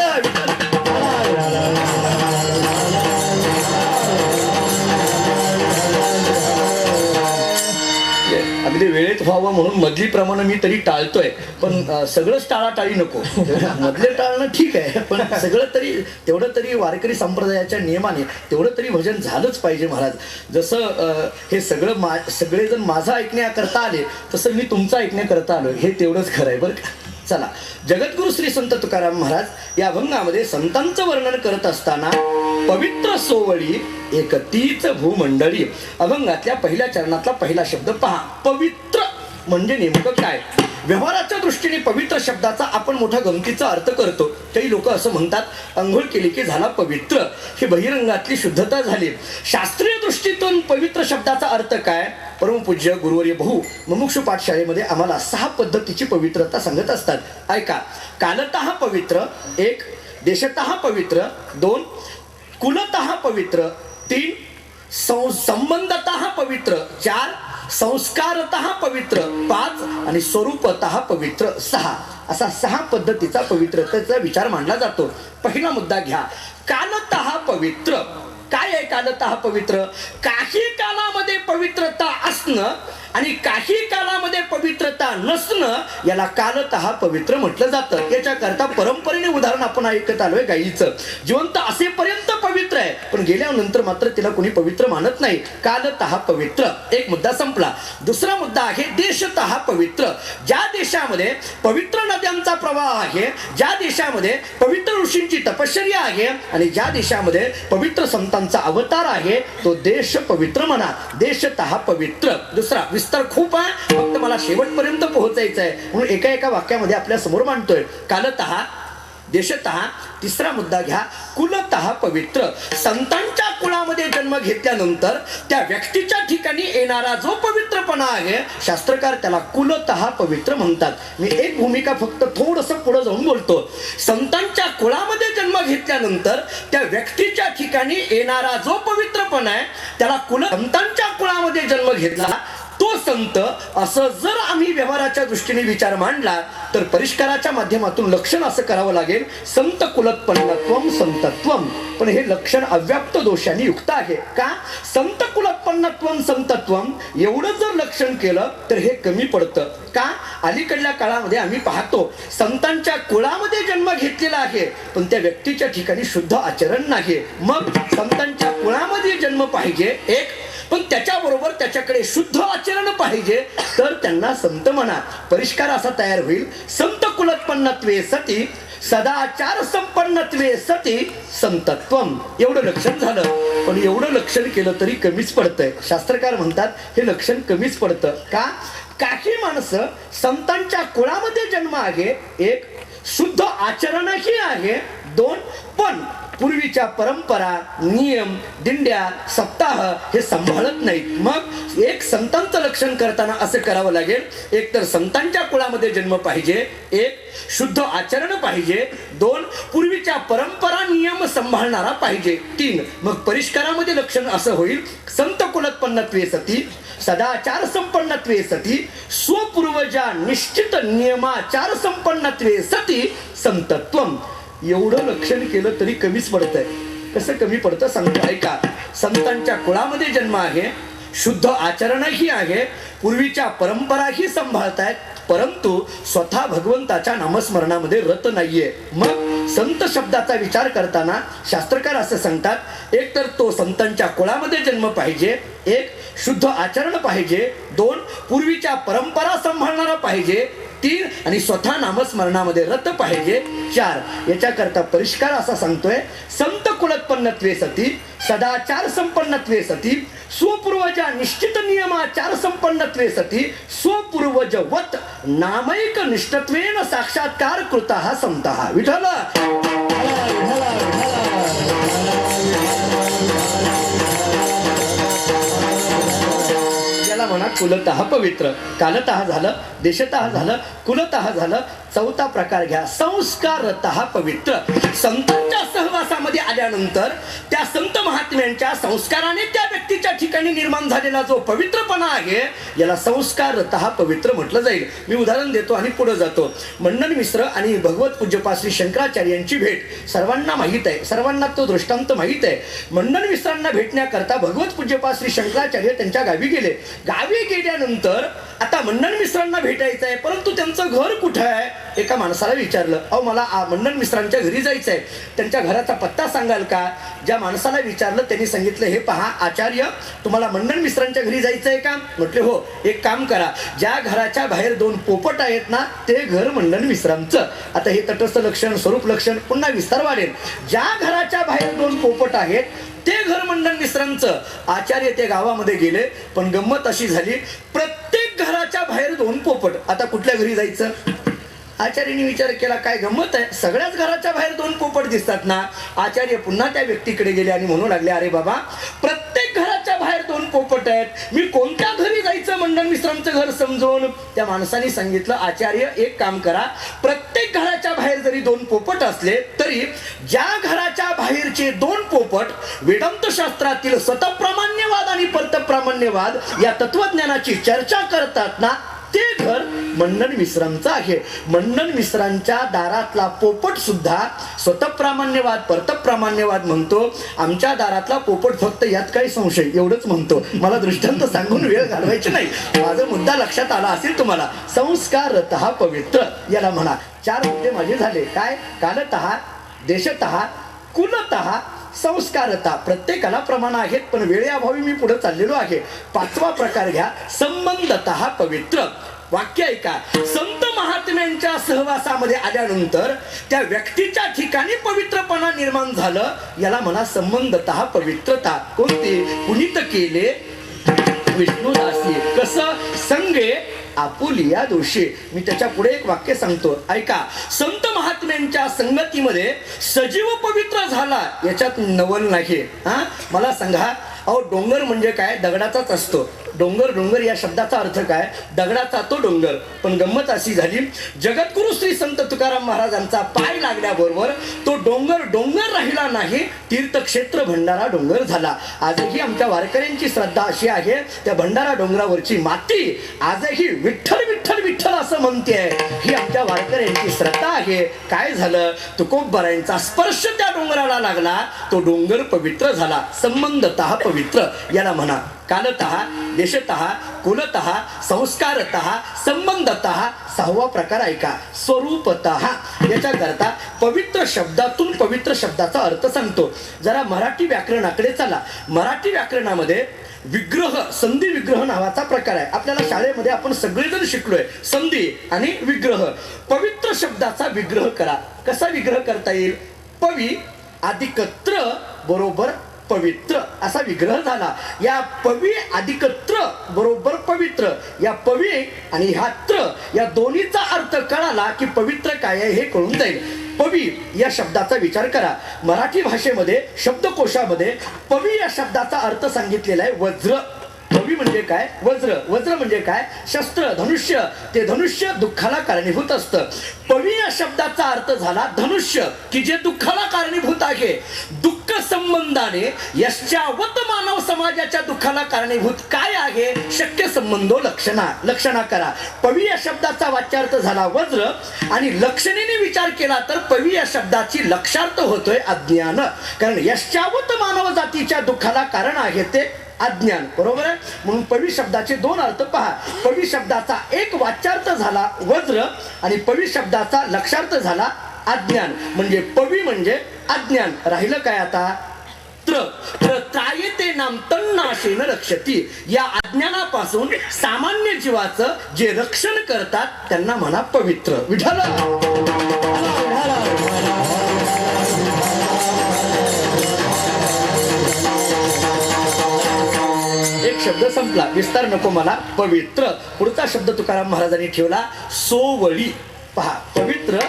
अगदी वेळेत व्हावं म्हणून मधली प्रमाणे मी तरी टाळतोय, पण सगळंच टाळाटाळी नको. मधले टाळणं ठीक आहे, पण सगळं तरी तेवढं तरी वारकरी संप्रदायाच्या नियमाने तेवढं तरी भजन झालंच पाहिजे महाराज. जसं हे सगळेजण माझं ऐकण्याकरता आले तसं मी तुमचं ऐकण्याकरता आलो, हे तेवढंच खरं आहे बरं का. चला, जगद्गुरु श्री संत तुकाराम महाराज या अभंगामध्ये संतांचं वर्णन करत असताना पवित्र सोवळी एक तीच भूमंडळी, अभंगातल्या पहिल्या चरणातला पहिला शब्द पहा. पवित्र म्हणजे नेमकं काय? व्यवहाराच्या दृष्टीने पवित्र शब्दाचा आपण मोठा गमतीचा अर्थ करतो. काही लोक असं म्हणतात अंघोळ केली की झाला पवित्र, ही बहिरंगातली शुद्धता झाली. शास्त्रीय दृष्टीतून पवित्र शब्दाचा अर्थ काय? परमपूज्य गुरुवर्य बहु मुमुक्षु पाठशाळेमध्ये आम्हाला 6 पद्धतीची पवित्रता सांगत असतात. ऐका. कालतः पवित्र 1, देशतः पवित्र 2, कुलतः पवित्र 3, संबंधतः पवित्र 4, संस्कारतः पवित्र 5 आणि स्वरूपतः पवित्र 6. असा 6 पद्धतीचा पवित्रतेचा विचार मांडला जातो. पहिला मुद्दा घ्या. कालतः पवित्र. काय आहे कालतः पवित्र? काही कालामध्ये पवित्रता असणं आणि काही कालामध्ये पवित्रता नसणं याला कालतः पवित्र म्हटलं जातं. याच्याकरता परंपरेने उदाहरण आपण ऐकत आलोय गायीचं. जिवंत असेपर्यंत पवित्र आहे, पण गेल्यानंतर मात्र तिला कोणी पवित्र मानत नाही. कालतः पवित्र. एक मुद्दा संपला. दुसरा मुद्दा आहे देशतः पवित्र. ज्या देशामध्ये पवित्र नद्यांचा प्रवाह आहे, ज्या देशामध्ये पवित्र ऋषींची तपश्चर्या आहे आणि ज्या देशामध्ये पवित्र संतांचा अवतार आहे तो देश पवित्र म्हणा. देशतः पवित्र. दुसरा विस्तार खूप आहे, फक्त मला शेवटपर्यंत पोहोचायचं आहे म्हणून एका वाक्यामध्ये आपल्या समोर मांडतोय. कालतः, देशतः. तिसरा मुद्दा घ्या. कुलतः पवित्र. संतांच्या कुळामध्ये जन्म घेतल्यानंतर त्या व्यक्तीच्या ठिकाणी येणारा जो पवित्रपणा आहे शास्त्रकार त्याला कुलतः पवित्र म्हणतात. मी एक भूमिका फक्त थोडंसं पुढे जाऊन बोलतो. संतांच्या कुळामध्ये जन्म घेतल्यानंतर त्या व्यक्तीच्या ठिकाणी येणारा जो पवित्रपणा आहे त्याला संतांच्या कुळामध्ये जन्म घेतला तो संत, असं जर आम्ही व्यवहाराच्या दृष्टीने विचार मांडला तर परिष्काराच्या माध्यमातून लक्षण असं करावं लागेल संत कुलोत्पन्नत्वम संतत्वम. पण हे लक्षण अव्याप्त दोषांनी युक्त आहे. का? संत कुलोत्पन्नत्वम संतत्वम एवढं जर लक्षण केलं तर हे कमी पडतं. का? अलीकडल्या काळामध्ये आम्ही पाहतो संतांच्या कुळामध्ये जन्म घेतलेला आहे पण त्या व्यक्तीच्या ठिकाणी शुद्ध आचरण नाही. मग संतांच्या कुळामध्ये जन्म पाहिजे एक, पण त्याच्याबरोबर त्याच्याकडे शुद्ध आचरण पाहिजे तर त्यांना संत म्हणा. परिष्कार असा तयार होईल. संत कुलोत्पन्नत्वे सती सदाचार संपन्नत्वे सती संतत्वम. एवढं लक्षण झालं, पण एवढं लक्षण केलं तरी कमीच पडतंय. शास्त्रकार म्हणतात हे लक्षण कमीच पडतं. का? काही माणसं संतांच्या कुळामध्ये जन्म आहे एक, शुद्ध आचरणही आहे 2, पण पूर्वीच्या परंपरा, नियम, दिंड्या, सप्ताह हे सांभाळत नाहीत. मग एक संतांचं लक्षण करताना असं करावं लागेल. एक तर संतांच्या कुळामध्ये जन्म पाहिजे, एक शुद्ध आचरण पाहिजे, 2 पूर्वीच्या परंपरा नियम सांभाळणारा पाहिजे, 3 मग परिष्कारामध्ये लक्षण असं होईल संत कुलोत्पन्नत्वे सती सदाचार संपन्नत्वे सती स्वपूर्वजा निश्चित नियमाचार संपन्नत्वे सती संतत्वम. एवढं लक्षण केलं तरी कमीच पडतंय. कसं कमी पडतं सांगतो ऐका. संतांच्या कुळामध्ये जन्म आहे, शुद्ध आचरणही आहे, पूर्वीच्या परंपराही सांभाळतायत, परंतु स्वतः भगवंताच्या नामस्मरणामध्ये रत नाहीये. मग संत शब्दाचा विचार करताना शास्त्रकार असं सांगतात एक तर तो संतांच्या कुळामध्ये जन्म पाहिजे, एक शुद्ध आचरण पाहिजे, 2 पूर्वीच्या परंपरा सांभाळणारा पाहिजे, 3 आणि स्वतः नामस्मरणामध्ये रत पाहिजे, 4 याच्याकरता परिष्कार असा सांगतोय संत कुलोत्पन्नत्वे सती सदाचार संपन्नत्वे सती स्वपूर्वजा निश्चित नियमाचार संपन्नत्वे सती स्वपूर्वजवत नामैक निष्ठत्वेन साक्षात्कार कृतः संतः. विठ्ठल म्हणा कुलतः पवित्र. कालतः झालं, देशतः झालं, कुलतः झालं. चौथा प्रकार घ्या, संस्कारतः पवित्र. संतांच्या सहवासामध्ये आल्यानंतर त्या संत महात्म्यांच्या संस्काराने त्या व्यक्तीच्या ठिकाणी निर्माण झालेला जो पवित्रपणा आहे याला संस्कारतः पवित्र म्हटलं जाईल. मी उदाहरण देतो आणि पुढे जातो. मंडन मिश्र आणि भगवत पूज्यपा श्री शंकराचार्य यांची भेट सर्वांना माहीत आहे, सर्वांना तो दृष्टांत माहीत आहे. मंडन मिश्रांना भेटण्याकरता भगवत पूज्यपा श्री शंकराचार्य त्यांच्या गावी गेले. गावी गेल्यानंतर आता मंडन मिश्रांना भेटायचं आहे, परंतु त्यांचं घर कुठं आहे? एका माणसाला विचारलं, अहो मला मंडन मिश्रांच्या घरी जायचं आहे, त्यांच्या घराचा पत्ता सांगाल का? ज्या माणसाला विचारलं त्यांनी सांगितलं, हे पहा आचार्य, तुम्हाला मंडन मिश्रांच्या घरी जायचं आहे का? म्हटले हो. एक काम करा, ज्या घराच्या बाहेर 2 पोपट आहेत ना ते घर मंडन मिश्रांचं. आता हे तटस्थ लक्षण, स्वरूप लक्षण, पुन्हा विस्तार वाढेल. ज्या घराच्या बाहेर 2 पोपट आहेत ते घर मंडन मिश्रांचं. आचार्य ते गावामध्ये गेले, पण गंमत अशी झाली, प्रत्येक घराच्या बाहेर 2 पोपट. आता कुठल्या घरी जायचं? आचार्यांनी विचार केला, काय गंमत आहे, सगळ्याच घराच्या बाहेर 2 पोपट दिसतात ना. आचार्य पुन्हा त्या व्यक्तीकडे गेले आणि म्हणू लागले, अरे बाबा, प्रत्येक घराच्या बाहेर 2 पोपट आहेत, मी कोणत्या घरी जायचं मंडन मिश्रांचं घर समजून? त्या माणसाने सांगितलं, आचार्य एक काम करा, प्रत्येक घराच्या बाहेर जरी 2 पोपट असले तरी ज्या घराच्या बाहेरचे 2 पोपट वेदांत शास्त्रातील स्वतःप्रामाण्यवाद आणि परतप्रामाण्यवाद या तत्वज्ञानाची चर्चा करतात ना ते घर मंडन मिश्रांचं आहे. मंडन मिश्रांच्या दारातला पोपट सुद्धा स्वतःप्रामाण्यवाद परतप्रामाण्यवाद म्हणतो. आमच्या दारातला पोपट फक्त यात काही संशय एवढंच म्हणतो. मला दृष्टांत सांगून वेळ घालवायची नाही. माझा मुद्दा लक्षात आला असेल तुम्हाला. संस्कारतः पवित्र याला म्हणा. 4 मुद्दे माझे झाले. काय? कालतः, देशतः, कुलतः, संस्कारता. प्रत्येकाला प्रमाण आहेत, पण वेळेअभावी मी पुढे चाललेलो आहे. 5वा प्रकार घ्या, संबंधतः पवित्र. वाक्य ऐका, संत महात्म्यांच्या सहवासामध्ये आल्यानंतर त्या व्यक्तीच्या ठिकाणी पवित्रपणा निर्माण झालं याला म्हणा संबंधतः पवित्रता. कोणती? पुनीत केले विष्णुदासी, कसं? संगे आपुलिया दोषी. मी त्याच्या पुढे एक वाक्य सांगतो, ऐका. संत महात्म्यांच्या संगतीमध्ये सजीव पवित्र झाला याच्यात नवल नाही. मला सांगा, अहो डोंगर म्हणजे काय? दगडाचाच असतो. डोंगर, डोंगर या शब्दाचा अर्थ काय? दगडाचा तो डोंगर. पण गंमत अशी झाली, जगद्गुरु श्री संत तुकाराम महाराजांचा पाय लागल्याबरोबर तो डोंगर डोंगर राहिला नाही, तीर्थक्षेत्र भंडारा डोंगर झाला. आजही आमच्या वारकऱ्यांची श्रद्धा अशी आहे, त्या भंडारा डोंगरावरची माती आजही विठ्ठल विठ्ठल विठ्ठल असं म्हणते. ही आमच्या वारकऱ्यांची श्रद्धा आहे. काय झालं? तुकोबरायांचा स्पर्श त्या डोंगराला लागला, तो डोंगर पवित्र झाला. संबंधतः पवित्र याला म्हणा. कालतः, देशतः, कुलतः, संस्कारतः, संबंधतः. 6वा प्रकार ऐका, स्वरूपतः. याच्याकरता पवित्र शब्दातून पवित्र शब्दाचा अर्थ सांगतो. जरा मराठी व्याकरणाकडे चला. मराठी व्याकरणामध्ये विग्रह, संधी विग्रह नावाचा प्रकार आहे. आपल्याला शाळेमध्ये आपण सगळेजण शिकलोय, संधी आणि विग्रह. पवित्र शब्दाचा विग्रह करा. कसा विग्रह करता येईल? पवी अधिक त्र बरोबर पवित्र असा विग्रह झाला. या पवी अधिक त्र बरोबर पवित्र. या पवी आणि ह्या त्र या दोन्हीचा अर्थ कळाला की पवित्र काय आहे हे कळून जाईल. पवी या शब्दाचा विचार करा. मराठी भाषेमध्ये शब्दकोशामध्ये पवी या शब्दाचा अर्थ सांगितलेला आहे वज्र. पवी म्हणजे काय? वज्र. वज्र म्हणजे काय? शस्त्र, धनुष्य. ते धनुष्य दुःखाला कारणीभूत असतं. पवी या शब्दाचा अर्थ झाला धनुष्य, की जे दुःखाला कारणीभूत आहे. दुःख संबंधाने यश्चावत मानव समाजाच्या दुःखाला कारणीभूत काय आहे? शक्य संबंधो लक्षणा. लक्षणा करा. पवी या शब्दाचा वाच्यार्थ झाला वज्र, आणि लक्षणेने विचार केला तर पवी या शब्दाची लक्षार्थ होतोय अज्ञान. कारण यश्चावत मानव जातीच्या दुःखाला कारण आहे ते अज्ञान. बरोबर आहे? म्हणून पवी शब्दाचे 2 अर्थ पहा. पवी शब्दाचा एक वाच्यार्थ झाला वज्र, आणि पवी शब्दाचा लक्षार्थ झाला अज्ञान. म्हणजे पवी म्हणजे अज्ञान. राहिलं काय आता? त्रायते नाम तन्नाशेन रक्षती. या अज्ञानापासून सामान्य जीवाचं जे रक्षण करतात त्यांना म्हणा पवित्र. विठ्ठल शब्द संपला, विस्तार नको मला. पवित्र. पुढचा शब्द तुकाराम महाराजांनी ठेवला सोवळी. पहा, पवित्र,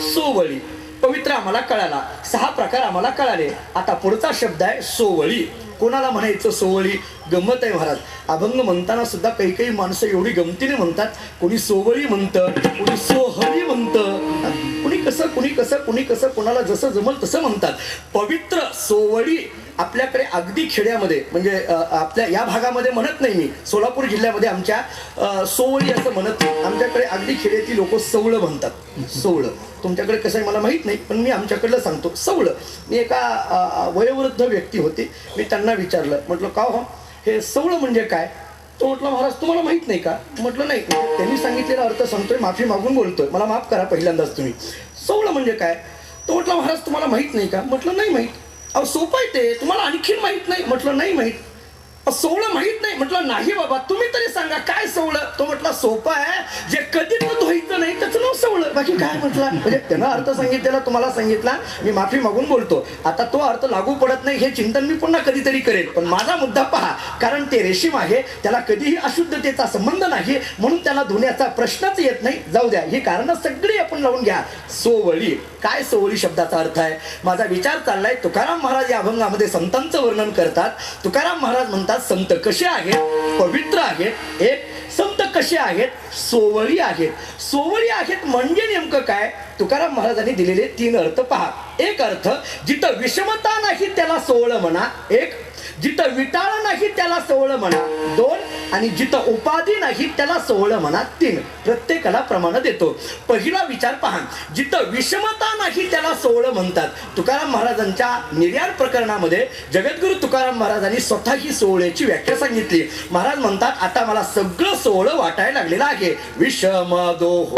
सोवळी. पवित्र आम्हाला कळाला. 6 प्रकार आम्हाला कळाले. आता पुढचा शब्द आहे सोवळी. कोणाला म्हणायचं सोवळी. गंमत आहे महाराज, अभंग म्हणताना सुद्धा काही काही माणसं एवढी गमतीने म्हणतात. कोणी सोवळी म्हणतं, कोणी सोहळी म्हणतं, कुणी कसं कोणाला जसं जमल तसं म्हणतात. पवित्र सोवळी आपल्याकडे अगदी खेड्यामध्ये म्हणजे आपल्या या भागामध्ये म्हणत नाही मी, सोलापूर जिल्ह्यामध्ये आमच्या सोवळी असं म्हणत नाही. आमच्याकडे अगदी खेड्यातील लोक सवळं म्हणतात. सवळं तुमच्याकडे कसं आहे मला माहीत नाही, पण मी आमच्याकडलं सांगतो सवळं. मी एका वयोवृद्ध व्यक्ती होते, मी त्यांना विचारलं, म्हटलं का हो हे सवळं म्हणजे काय? तो म्हटलं महाराज तुम्हाला माहीत नाही का? म्हटलं नाही. त्यांनी सांगितलेला अर्थ सांगतोय, माफी मागून बोलतोय, मला माफ करा पहिल्यांदाच तुम्ही. सवळं म्हणजे काय? तो म्हटलं महाराज तुम्हाला माहीत नाही का? म्हटलं नाही माहीत. अहो सोपं आहे ते, तुम्हाला आणखीन माहीत नाही? म्हटलं नाही माहीत. सोवळं माहीत नाही? म्हटलं नाही बाबा, तुम्ही तरी सांगा काय सवळं? तो म्हटलं सोपं आहे, जे कधीच धुवायचं नाही त्याचं नाव सवळं. बाकी काय म्हटलं? म्हणजे त्यानं अर्थ सांगितलेला तुम्हाला सांगितला, मी माफी मागून बोलतो. आता तो अर्थ लागू पडत नाही हे चिंतन मी पुन्हा कधीतरी करेन, पण माझा मुद्दा पहा, कारण ते रेशीम आहे, त्याला कधीही अशुद्धतेचा संबंध नाही, म्हणून त्याला धुण्याचा प्रश्नच येत नाही. जाऊ द्या, ही कारणं सगळी आपण लावून घ्या. सोवळी काय? सोवळी शब्दाचा अर्थ आहे, माझा विचार चाललाय. तुकाराम महाराज या अभंगामध्ये संतांचं वर्णन करतात. तुकाराम महाराज म्हणतात संत कसे आहेत? पवित्र आहेत. एक संत कसे आहेत? सोवळी आहेत. सोवळी आहेत म्हणजे नेमकं काय? तुकाराम महाराजांनी दिलेले 3 अर्थ पहा. एक अर्थ, जिथं विषमता नाही त्याला सोवळं म्हणा. एक, जिथं विटाळ नाही त्याला सोवळं म्हणा. 2, आणि जिथं उपाधी नाही त्याला सोवळं म्हणा. 3. प्रत्येकाला प्रमाण देतो. पहिला विचार पहा, जिथं विषमता नाही त्याला सोवळं म्हणतात. तुकाराम महाराजांच्या निर्याण प्रकरणामध्ये जगद्गुरु तुकाराम महाराजांनी स्वतः ही सोवळ्याची व्याख्या सांगितली. महाराज म्हणतात आता मला सगळं सोवळं वाटायला लागलेलं आहे. विषम दोहो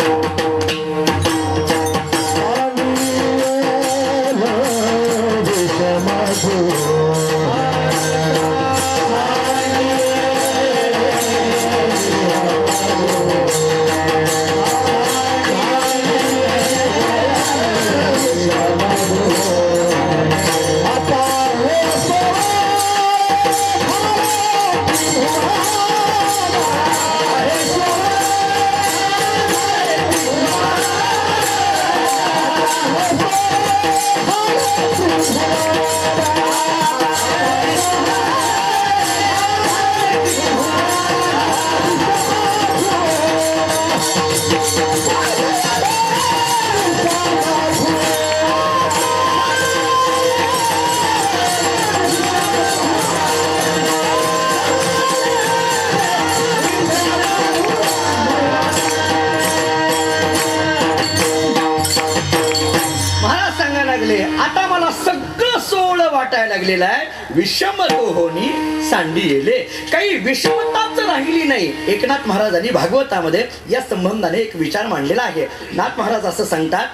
आता मला सगळं सोहळं वाटायला लागलेलं आहे. विषम दोहोनी सांडी येले, काही विषमताच राहिली नाही. एकनाथ महाराजांनी भागवतामध्ये या संबंधाने एक विचार मांडलेला आहे. नाथ महाराज असं सांगतात,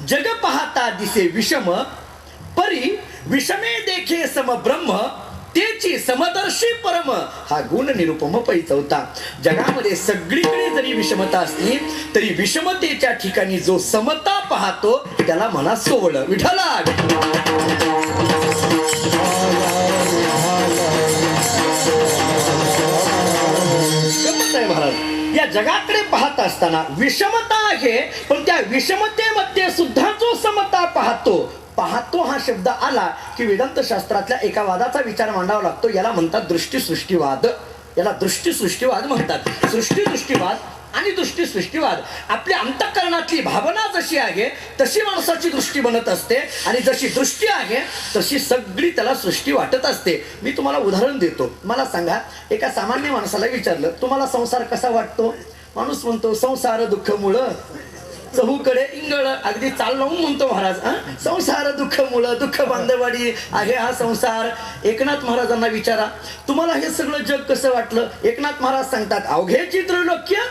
जग पाहता दिसे विषम, परी विषमे देखे सम ब्रह्म, तेची समदर्शी परम, हा गुण निरुपम पै 4. जगामध्ये सगळीकडे जरी विषमता असली तरी विषमतेच्या ठिकाणी जो समता पाहतो त्याला म्हणा सोवळं. विठ्ठला महाराज, या जगाकडे पाहत असताना विषमता आहे, पण त्या विषमतेमध्ये सुद्धा जो समता पाहतो हा शब्द आला की वेदांत शास्त्रातल्या एका वादाचा विचार मांडावा लागतो. याला म्हणतात दृष्टीसृष्टीवाद. याला दृष्टीसृष्टीवाद म्हणतात. सृष्टीदृष्टीवाद आणि दृष्टीसृष्टीवाद. आपल्या अंतःकरणातली भावना जशी आहे तशी माणसाची दृष्टी बनत असते, आणि जशी दृष्टी आहे तशी सगळी त्याला सृष्टी वाटत असते. मी तुम्हाला उदाहरण देतो. मला सांगा, एका सामान्य माणसाला विचारलं तुम्हाला संसार कसा वाटतो? माणूस म्हणतो संसार दुःख मुळं, चहूकडे इंगळ, अगदी चाल लावून म्हणतो महाराज, संसार दुःख मुलं, दुःख बांधवाडी आहे हा संसार. एकनाथ महाराजांना विचारा तुम्हाला हे सगळं जग कसं वाटलं? एकनाथ महाराज सांगतात अवघेची त्रैलोक्य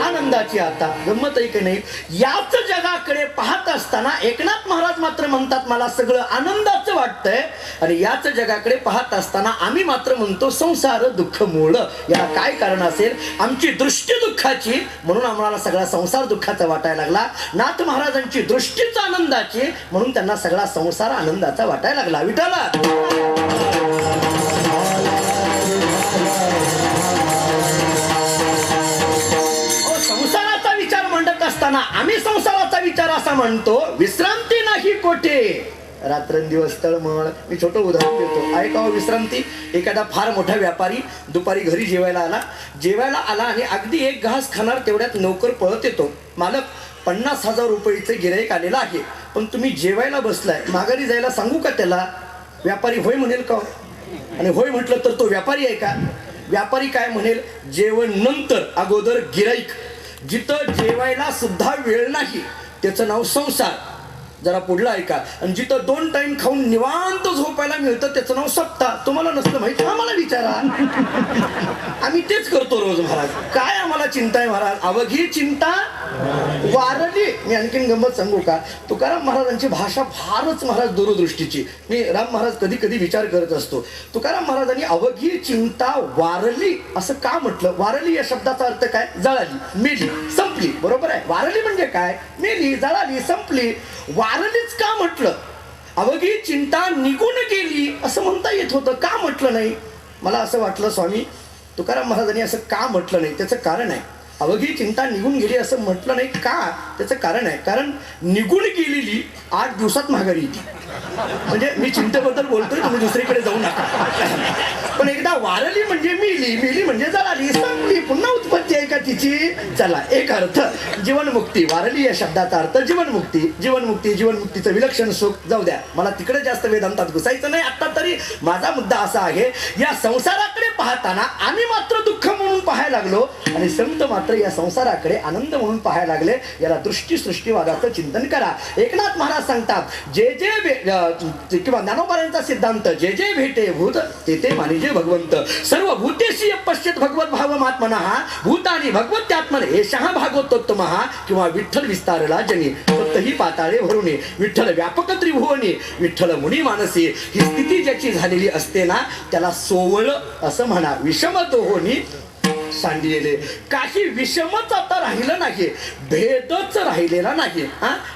आनंदाची आता. गंमत आहे की नाही? याच जगाकडे पाहत असताना एकनाथ महाराज मात्र म्हणतात मला सगळं आनंदाचं वाटतंय, आणि याच जगाकडे पाहत असताना आम्ही मात्र म्हणतो संसार दुःख मूळ. याला काय कारण असेल? आमची दृष्टी दुःखाची, म्हणून आम्हाला सगळा संसार दुःखाचा वाटायला लागला. नाथ महाराजांची दृष्टीच आनंदाची, म्हणून त्यांना सगळा संसार आनंदाचा वाटायला लागला. विठाला संसाराचा विचार मांडत असताना आम्ही संसाराचा विचार असा म्हणतो विश्रांती नाही कोठे. रात्रंदिवस तळमळ. मी छोटं उदाहरण देतो, ऐकावं विश्रांती. एखादा फार मोठा व्यापारी दुपारी घरी जेवायला आला आणि अगदी एक घास खाणार तेवढ्यात नोकर पळत येतो. मालक, 50,000 रुपयेचे गिराईक आलेलं आहे, पण तुम्ही जेवायला बसलाय, माघारी जायला सांगू का त्याला? व्यापारी होय म्हणेल का? आणि होय म्हटलं तर तो व्यापारी आहे का? व्यापारी काय म्हणेल? जेवण नंतर, अगोदर गिराईक. जिथं जेवायला सुद्धा वेळ नाही त्याचं नाव संसार. जरा पुढला ऐका. आणि जिथं 2 टाइम खाऊन निवांत झोपायला मिळतं त्याचं नाव सप्ताह. तुम्हाला नसलं माहिती, आम्हाला विचारा. आम्ही तेच करतो रोज महाराज. काय आम्हाला चिंता आहे महाराज? अवघी चिंता वारली. मी आणखीन गंमत सांगू का? तुकाराम महाराजांची भाषा फारच महाराज दूरदृष्टीची. मी राम महाराज कधी कधी विचार करत असतो, तुकाराम महाराजांनी अवघी चिंता वारली असं का म्हटलं? वारली या शब्दाचा अर्थ काय? जळाली, मेली, संपली. बरोबर आहे. वारली म्हणजे काय? मेली, जळाली, संपली. वारलीच का म्हटलं? अवघी चिंता निघून गेली असं म्हणता येत होतं, का म्हटलं नाही? मला असं वाटलं स्वामी, तुकाराम महाराजांनी असं का म्हटलं नाही? त्याचं कारण आहे. अवघी चिंता निघून गेली असं म्हटलं नाही का? त्याचं कारण आहे. कारण निघून गेलेली 8 दिवसात माघारी येते. म्हणजे मी चिंतेबद्दल बोलतोय, तुम्ही दुसरीकडे जाऊ नका. पण एकदा वारली म्हणजे मेली, मेली म्हणजे जळाली, संपली, पुन्हा उत्पत्ती आहे का तिची? चला, एक अर्थ जीवनमुक्ती. वारली या शब्दाचा अर्थ जीवनमुक्ती. जीवनमुक्ती, जीवनमुक्तीचं विलक्षण सुख. जाऊ द्या, मला तिकडे जास्त वेदांतात घुसायचं नाही आता. तरी माझा मुद्दा असा आहे, या संसाराकडे पाहताना आम्ही मात्र दुःख म्हणून पाहायला लागलो आणि संत मात्र या संसाराकडे आनंद म्हणून पाहायला लागले. याला दृष्टी सृष्टीवादाचं चिंतन करा. एकनाथ महाराज सांगतात, जे जे किंवा ज्ञानोबारांचा सिद्धांत, जे जे भेटे भूत ते ते मानिजे भगवंत. सर्व भूतेशी पश्यत भगवत भाव मात्मनः भूतानी भगवत्यात्मन एषः भागवतोत्तमः. किंवा विठ्ठल विस्तारला जनी फक्तही पाताळे भरुणे. विठ्ठल व्यापक त्रिभुवनी, विठ्ठल मुनी मानसी. ही स्थिती ज्याची झालेली असते ना, त्याला सोवळ असं म्हणा. विषमतोहोनी सांडलेले. काही विषमच आता राहिलं नाही, भेदच राहिलेला नाही.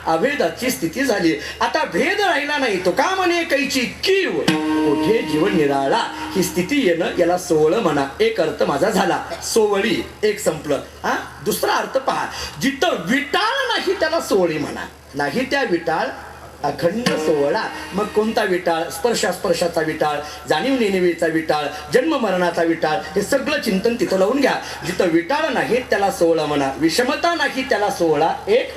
अभेदाची स्थिती झाली. आता भेद राहिला नाही. तो का म्हणे कैची कीव कुठे जीवन निराळा. ही स्थिती येणं याला सोवळ म्हणा. एक अर्थ माझा झाला, सोवळी. एक संपलं. दुसरा अर्थ पहा, जिथं विटाळ नाही त्याला सोवळी म्हणा. नाही त्या विटाळ अखंड सोहळा. मग कोणता विटाळ? स्पर्शाचा विटाळ, जाणीव नेणिवेचा विटाळ, जन्म मरणाचा विटाळ. हे सगळं चिंतन तिथं लावून घ्या. जिथं विटाळ नाही त्याला सोहळा म्हणा. विषमता नाही त्याला सोहळा. एक,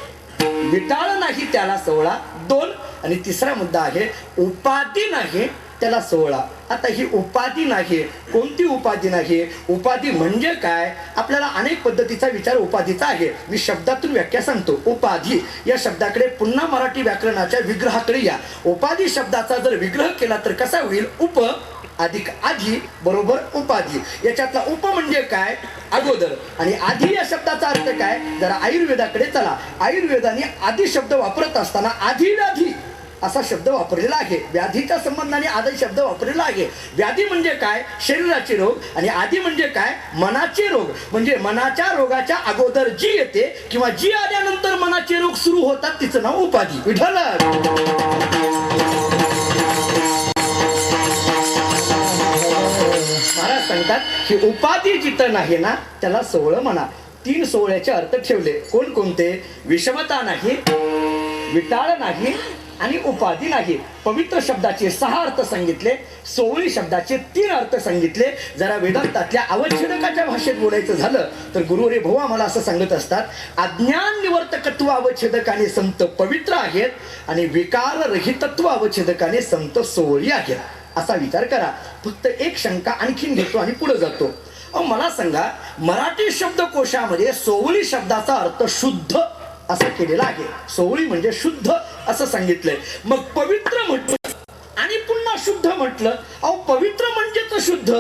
विटाळ नाही त्याला सोहळा. 2, आणि तिसरा मुद्दा आहे, उपाधी नाही त्याला सोहळा. आता ही उपाधी नाही, कोणती उपाधी नाही? उपाधी म्हणजे काय? आपल्याला अनेक पद्धतीचा विचार उपाधीचा आहे. मी शब्दातून व्याख्या सांगतो. उपाधी या शब्दाकडे पुन्हा मराठी व्याकरणाच्या विग्रहाकडे या. उपाधी शब्दाचा जर विग्रह केला तर कसा होईल? उप अधिक आधी बरोबर उपाधी. याच्यातला उप म्हणजे काय? अगोदर. आणि आधी या शब्दाचा अर्थ काय? जरा आयुर्वेदाकडे चला. आयुर्वेदाने आधी शब्द वापरत असताना आधी व्याधी असा शब्द वापरलेला आहे. व्याधीच्या संबंधाने आधी शब्द वापरलेला आहे. व्याधी म्हणजे काय? शरीराचे रोग. आणि आधी म्हणजे काय? मनाचे रोग. म्हणजे मनाच्या रोगाच्या अगोदर जी येते किंवा जी आल्यानंतर मनाचे रोग सुरू होतात तिचं नाव उपाधी. विठ्ठल महाराज सांगतात की उपाधी जिथं नाही ना त्याला सोहळ म्हणा. 3 सोहळ्याचे अर्थ ठेवले. कोणकोणते? विषमता नाही, विटाळ नाही आणि उपाधी नाही. पवित्र शब्दाचे 6 अर्थ सांगितले. सोवळी शब्दाचे 3 अर्थ सांगितले. जरा वेदांतातल्या अवच्छेदकाच्या भाषेत बोलायचं झालं तर गुरुवरे भाऊ आम्हाला असं सांगत असतात, अज्ञान निवर्तकत्व अवच्छेदकाने संत पवित्र आहेत आणि विकार रहितत्व अवच्छेदकाने संत सोवळी आहेत. असा विचार करा. फक्त एक शंका आणखीन घेतो आणि पुढे जातो. मला सांगा, मराठी शब्दकोशामध्ये सोवळी शब्दाचा अर्थ शुद्ध असं केलेलं आहे. सोवळी म्हणजे शुद्ध असं सांगितलंय. मग पवित्र म्हटलं आणि पुन्हा शुद्ध म्हटलं. अहो, पवित्र म्हणजेच शुद्ध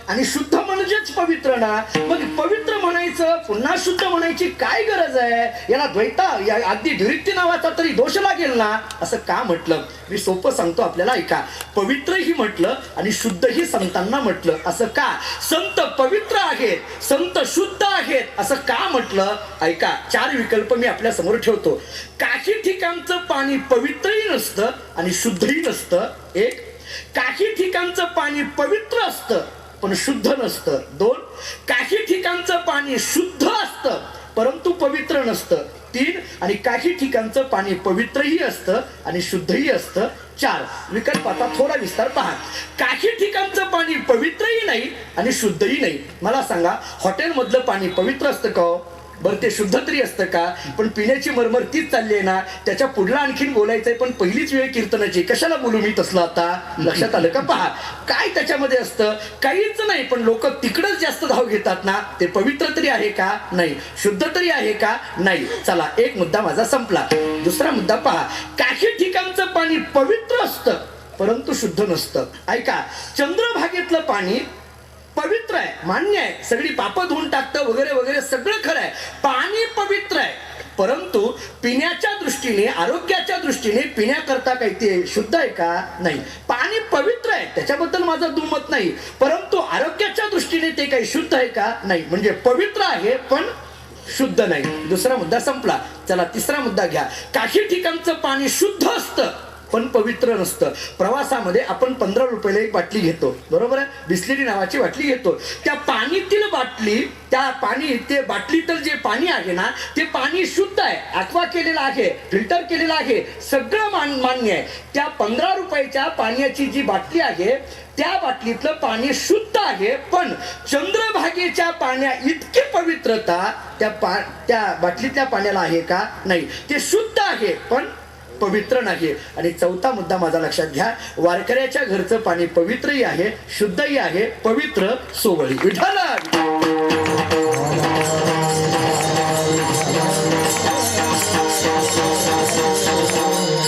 आणि शुद्ध म्हणजेच पवित्र ना. मग पवित्र म्हणायचं पुन्हा शुद्ध म्हणायची काय गरज आहे? याला द्वैता अगदी धिरिक्ती नावाचा तरी दोष लागेल ना. असं का म्हटलं? मी सोपं सांगतो आपल्याला, ऐका. पवित्रही म्हटलं आणि शुद्धही संतांना म्हटलं. असं का? संत पवित्र आहेत, संत शुद्ध आहेत असं का म्हटलं? ऐका, 4 विकल्प मी आपल्या समोर ठेवतो. काही ठिकाणचं पाणी पवित्रही नसतं आणि शुद्धही नसतं. 1, काही ठिकाणचं पाणी पवित्र असतं पण शुद्ध नसतं. 2, काही ठिकाणचं पाणी शुद्ध असतं परंतु पवित्र नसतं. 3, आणि काही ठिकाणचं पाणी पवित्रही असतं आणि शुद्धही असतं. 4 विकल्पाचा थोडा विस्तार पहा. काही ठिकाणचं पाणी पवित्रही नाही आणि शुद्धही नाही. मला सांगा, हॉटेलमधलं पाणी पवित्र असतं का हो? बरं, ते शुद्ध तरी असतं का? पण पिण्याची मरमर तीच चालली आहे ना. त्याच्या पुढला आणखीन बोलायचंय, पण पहिलीच वेळ कीर्तनाची, कशाला बोलू मी तसलं आता? लक्षात आलं का? पहा काय त्याच्यामध्ये असतं. काहीच नाही, पण लोक तिकडच जास्त धाव घेतात ना. ते पवित्र तरी आहे का? नाही. शुद्ध तरी आहे का? नाही. चला, एक मुद्दा माझा संपला. दुसरा मुद्दा पहा. काही ठिकाणचं पाणी पवित्र असतं परंतु शुद्ध नसतं. ऐका, चंद्रभागेतलं पाणी पवित्र आहे, मान्य आहे, सगळी पापं धुवून टाकतं वगैरे वगैरे, सगळं खरं आहे. पाणी पवित्र आहे, परंतु पिण्याच्या दृष्टीने, आरोग्याच्या दृष्टीने पिण्याकरता काही ते शुद्ध आहे का? नाही. पाणी पवित्र आहे, त्याच्याबद्दल माझं दुमत नाही, परंतु आरोग्याच्या दृष्टीने ते काही शुद्ध आहे का? नाही. म्हणजे पवित्र आहे पण शुद्ध नाही. दुसरा मुद्दा संपला. चला, तिसरा मुद्दा घ्या. काही ठिकाणचं पाणी शुद्ध असतं पण पवित्र नसतं. प्रवासामध्ये आपण 15 रुपयाला एक बाटली घेतो, बरोबर आहे, बिस्लेरी नावाची बाटली घेतो. त्या पाणीतील बाटली, त्या पाणी, ते बाटलीतील जे पाणी आहे ना, ते पाणी शुद्ध आहे, ॲक्वा केलेलं आहे, फिल्टर केलेलं आहे, सगळं मान्य आहे. त्या 15 रुपयाच्या पाण्याची जी बाटली आहे, त्या बाटलीतलं पाणी शुद्ध आहे, पण चंद्रभागेच्या पाण्या इतकी पवित्रता त्या बाटलीतल्या पाण्याला आहे का? नाही. ते शुद्ध आहे पण पवित्र नाही. आणि चौथा मुद्दा माझा लक्षात घ्या. वारकऱ्याच्या घरचं पाणी पवित्रही आहे, शुद्धही आहे, पवित्र सोवळी. विठ्ठल.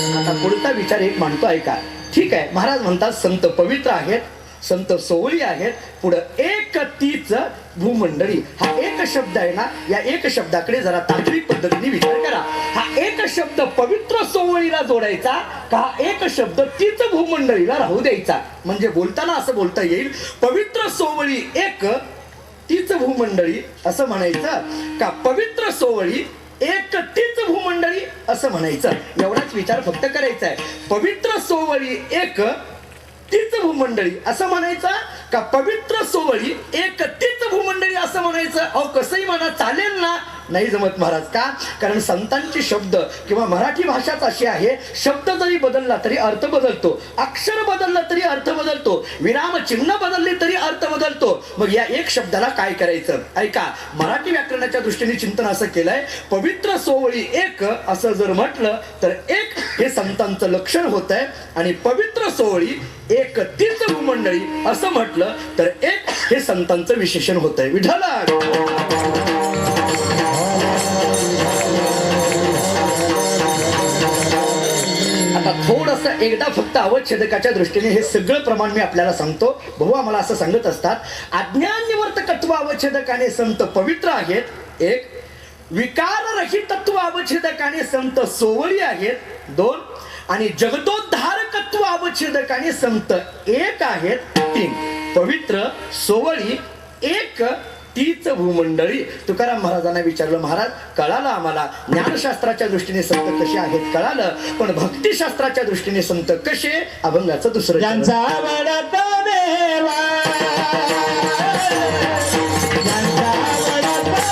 आता पुढचा विचार एक मांडतो, ऐका. ठीक आहे, महाराज म्हणतात संत पवित्र आहेत, संत सोवळी आहेत. पुढं एक तीच भूमंडळी, हा एक शब्द आहे ना, या एक शब्दाकडे जरा तांत्रिक पद्धतीने विचार करा. हा एक शब्द पवित्र सोवळीला जोडायचा का हा एक शब्द तीच भूमंडळीला राहू द्यायचा? म्हणजे बोलताना असं बोलता येईल, पवित्र सोवळी एक, तीच भूमंडळी असं म्हणायचं का पवित्र सोवळी एक तीच भूमंडळी असं म्हणायचं? एवढाच विचार फक्त करायचा आहे. पवित्र सोवळी एक तीच भूमंडळी असं म्हणायचं का पवित्र सोवळी एक तीच भूमंडळी असं म्हणायचं? अहो, कसंही म्हणा, चालेल ना. नाही जमत महाराज. का? कारण संतांचे शब्द किंवा मराठी भाषाच अशी आहे, शब्द जरी बदलला तरी अर्थ बदलतो, अक्षर बदललं तरी अर्थ बदलतो, विराम चिन्ह बदलले तरी अर्थ बदलतो. मग या एक शब्दाला काय करायचं? ऐका, मराठी व्याकरणाच्या दृष्टीने चिंतन असं केलंय, पवित्र सोवळी एक असं जर म्हटलं तर एक हे संतांचं लक्षण होत आहे, आणि पवित्र सोवळी एक तीच भूमंडळी असं म्हटलं तर एक हे संतांचं विशेषण होत आहे. विठ्ठल. आता थोडस एकदा फक्त अवच्छेदकाच्या दृष्टीने हे सगळं प्रमाण मी आपल्याला सांगतो. भाऊ आम्हाला असं सांगत असतात, अज्ञान निवर्तकत्व अवच्छेदकाने संत पवित्र आहेत, एक. विकाररहितत्व अवच्छेदकाने संत सोवळी आहेत, 2. आणि जगदोद्धारकत्व अवच्छेदकाने संत एक आहेत, 3. पवित्र सोवळी एक तीच भूमंडळी. तुकाराम महाराजांना विचारलं, महाराज कळालं आम्हाला, ज्ञानशास्त्राच्या दृष्टीने संत कसे आहेत कळालं, पण भक्तिशास्त्राच्या दृष्टीने संत कसे? अभंगाचं दुसरं. ज्यांचा आवडता देवा, ज्यांचा आवडता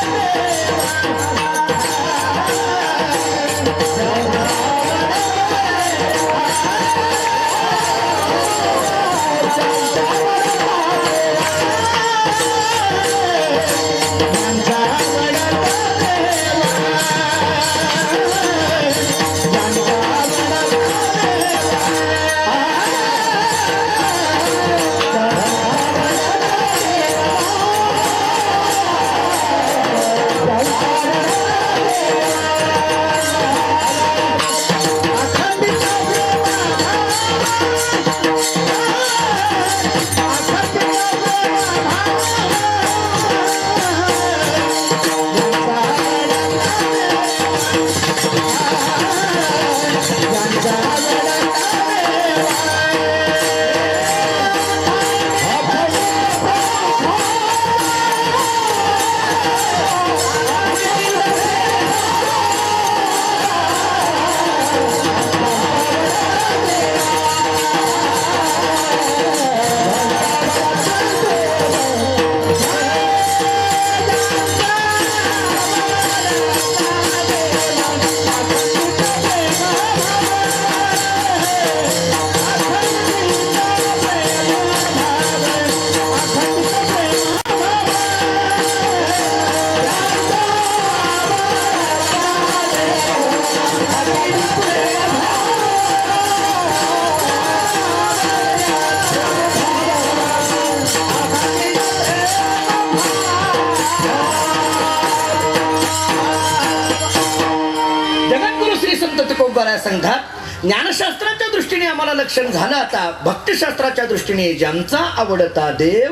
तुकाराय सांगतात ज्ञानशास्त्राच्या दृष्टीने आम्हाला लक्षण झालं. आता भक्तिशास्त्राच्या दृष्टीने ज्यांचा आवडता देव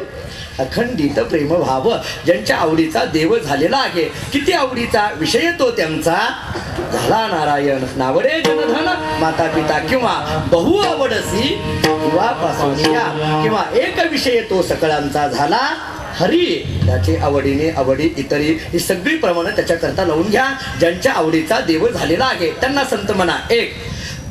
अखंडित प्रेमभाव, ज्यांच्या आवडीचा देव झालेला आहे. किती आवडीचा विषय तो त्यांचा झाला नारायण. नावडे जनधन माता पिता किंवा बहु आवडसी किंवा पासोनिया, किंवा एक विषय तो सकळांचा झाला हरी. त्याचे आवडीने आवडी इतरी ही सगळी प्रमाणे त्याच्याकरता लावून घ्या. ज्यांच्या आवडीचा देव झालेला आहे त्यांना संत म्हणा. एक,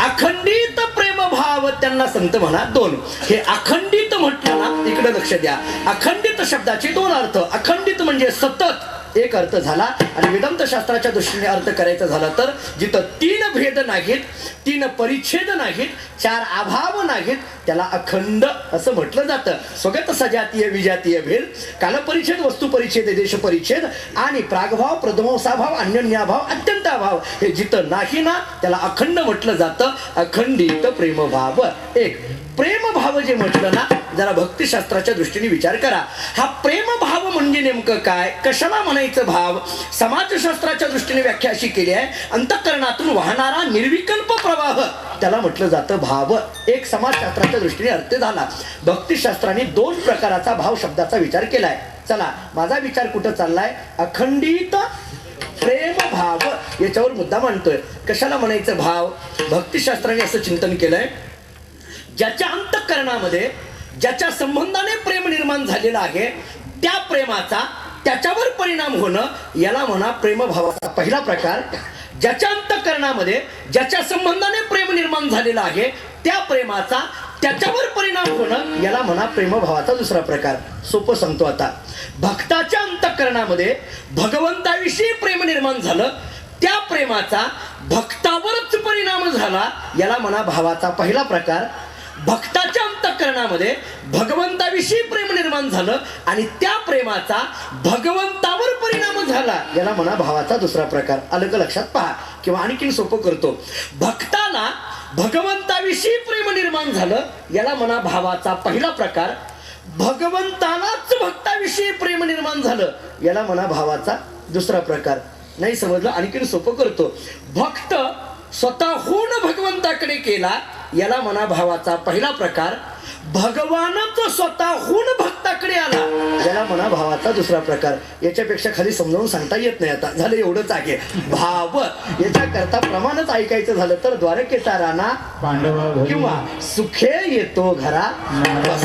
अखंडित प्रेमभाव त्यांना संत म्हणा. दोन, हे अखंडित म्हटलं ना इकडे लक्ष द्या. अखंडित शब्दाचे दोन अर्थ. अखंडित म्हणजे सतत एक अर्थ झाला, आणि वेदांत शास्त्राच्या दृष्टीने अर्थ करायचा झाला तर जिथं तीन भेद नाहीत, तीन परिच्छेद नाहीत, चार अभाव नाहीत, त्याला अखंड असं म्हटलं जातं. स्वगत सजातीय विजातीय भेद, कालपरिच्छेद, वस्तुपरिच्छेद, देश परिच्छेद आणि प्रागभाव, प्रथमोसाभाव, अन्योन्याभाव, अत्यंताभाव हे जिथं नाही ना त्याला अखंड म्हटलं जातं. अखंडित प्रेमभाव. एक, प्रेमभाव जे म्हटलं ना जरा भक्तिशास्त्राच्या दृष्टीने विचार करा. हा प्रेमभाव म्हणजे नेमकं काय, कशाला म्हणायचं भाव? समाजशास्त्राच्या दृष्टीने व्याख्या अशी केली आहे, अंतःकरणातून वाहणारा निर्विकल्प प्रवाह त्याला म्हटलं जातं भाव. एक समाजशास्त्राच्या दृष्टीने अर्थ झाला. भक्तिशास्त्राने दोन प्रकाराचा भाव शब्दाचा विचार केलाय. चला माझा विचार कुठं चाललाय? अखंडित प्रेम भाव याच्यावर मुद्दा मांडतोय. कशाला म्हणायचं भाव? भक्तिशास्त्राने असं चिंतन केलंय, ज्याच्या अंतःकरणामध्ये ज्याच्या संबंधाने प्रेम निर्माण झालेला आहे त्या प्रेमाचा त्याच्यावर परिणाम होणं याला म्हणा प्रेमभावाचा पहिला प्रकार. ज्याच्या अंतःकरणामध्ये ज्याच्या संबंधाने प्रेम निर्माण झालेला आहे त्या प्रेमाचा त्याच्यावर परिणाम होणं याला म्हणा प्रेमभावाचा दुसरा प्रकार. सोपं सांगतो आता. भक्ताच्या अंतःकरणामध्ये भगवंताविषयी प्रेम निर्माण झालं, त्या प्रेमाचा भक्तावरच परिणाम झाला याला म्हणा भावाचा पहिला प्रकार. भक्ताच्या अंतःकरणामध्ये भगवंताविषयी प्रेम निर्माण झालं आणि त्या प्रेमाचा भगवंतावर परिणाम झाला याला म्हणा भावाचा दुसरा प्रकार. आलं का लक्षात? पहा. किंवा आणखीन सोपं करतो. भक्ताला भगवंताविषयी प्रेम निर्माण झालं याला म्हणा भावाचा पहिला प्रकार. भगवंतालाच भक्ताविषयी प्रेम निर्माण झालं याला म्हणा भावाचा दुसरा प्रकार. नाही समजलं? आणखीन सोपं करतो. भक्त स्वतःहून भगवंताकडे केला याला म्हणा भावाचा पहिला प्रकार. भगवानच स्वतःहून भक्ताकडे आला याला म्हणा भावाचा दुसरा प्रकार. याच्यापेक्षा खाली समजावून सांगता येत नाही. आता झालं एवढंच आहे. भाव याच्या करता प्रमाणच ऐकायचं झालं तर द्वारकेचा राणा पांडव किंवा सुखे येतो घरा बस,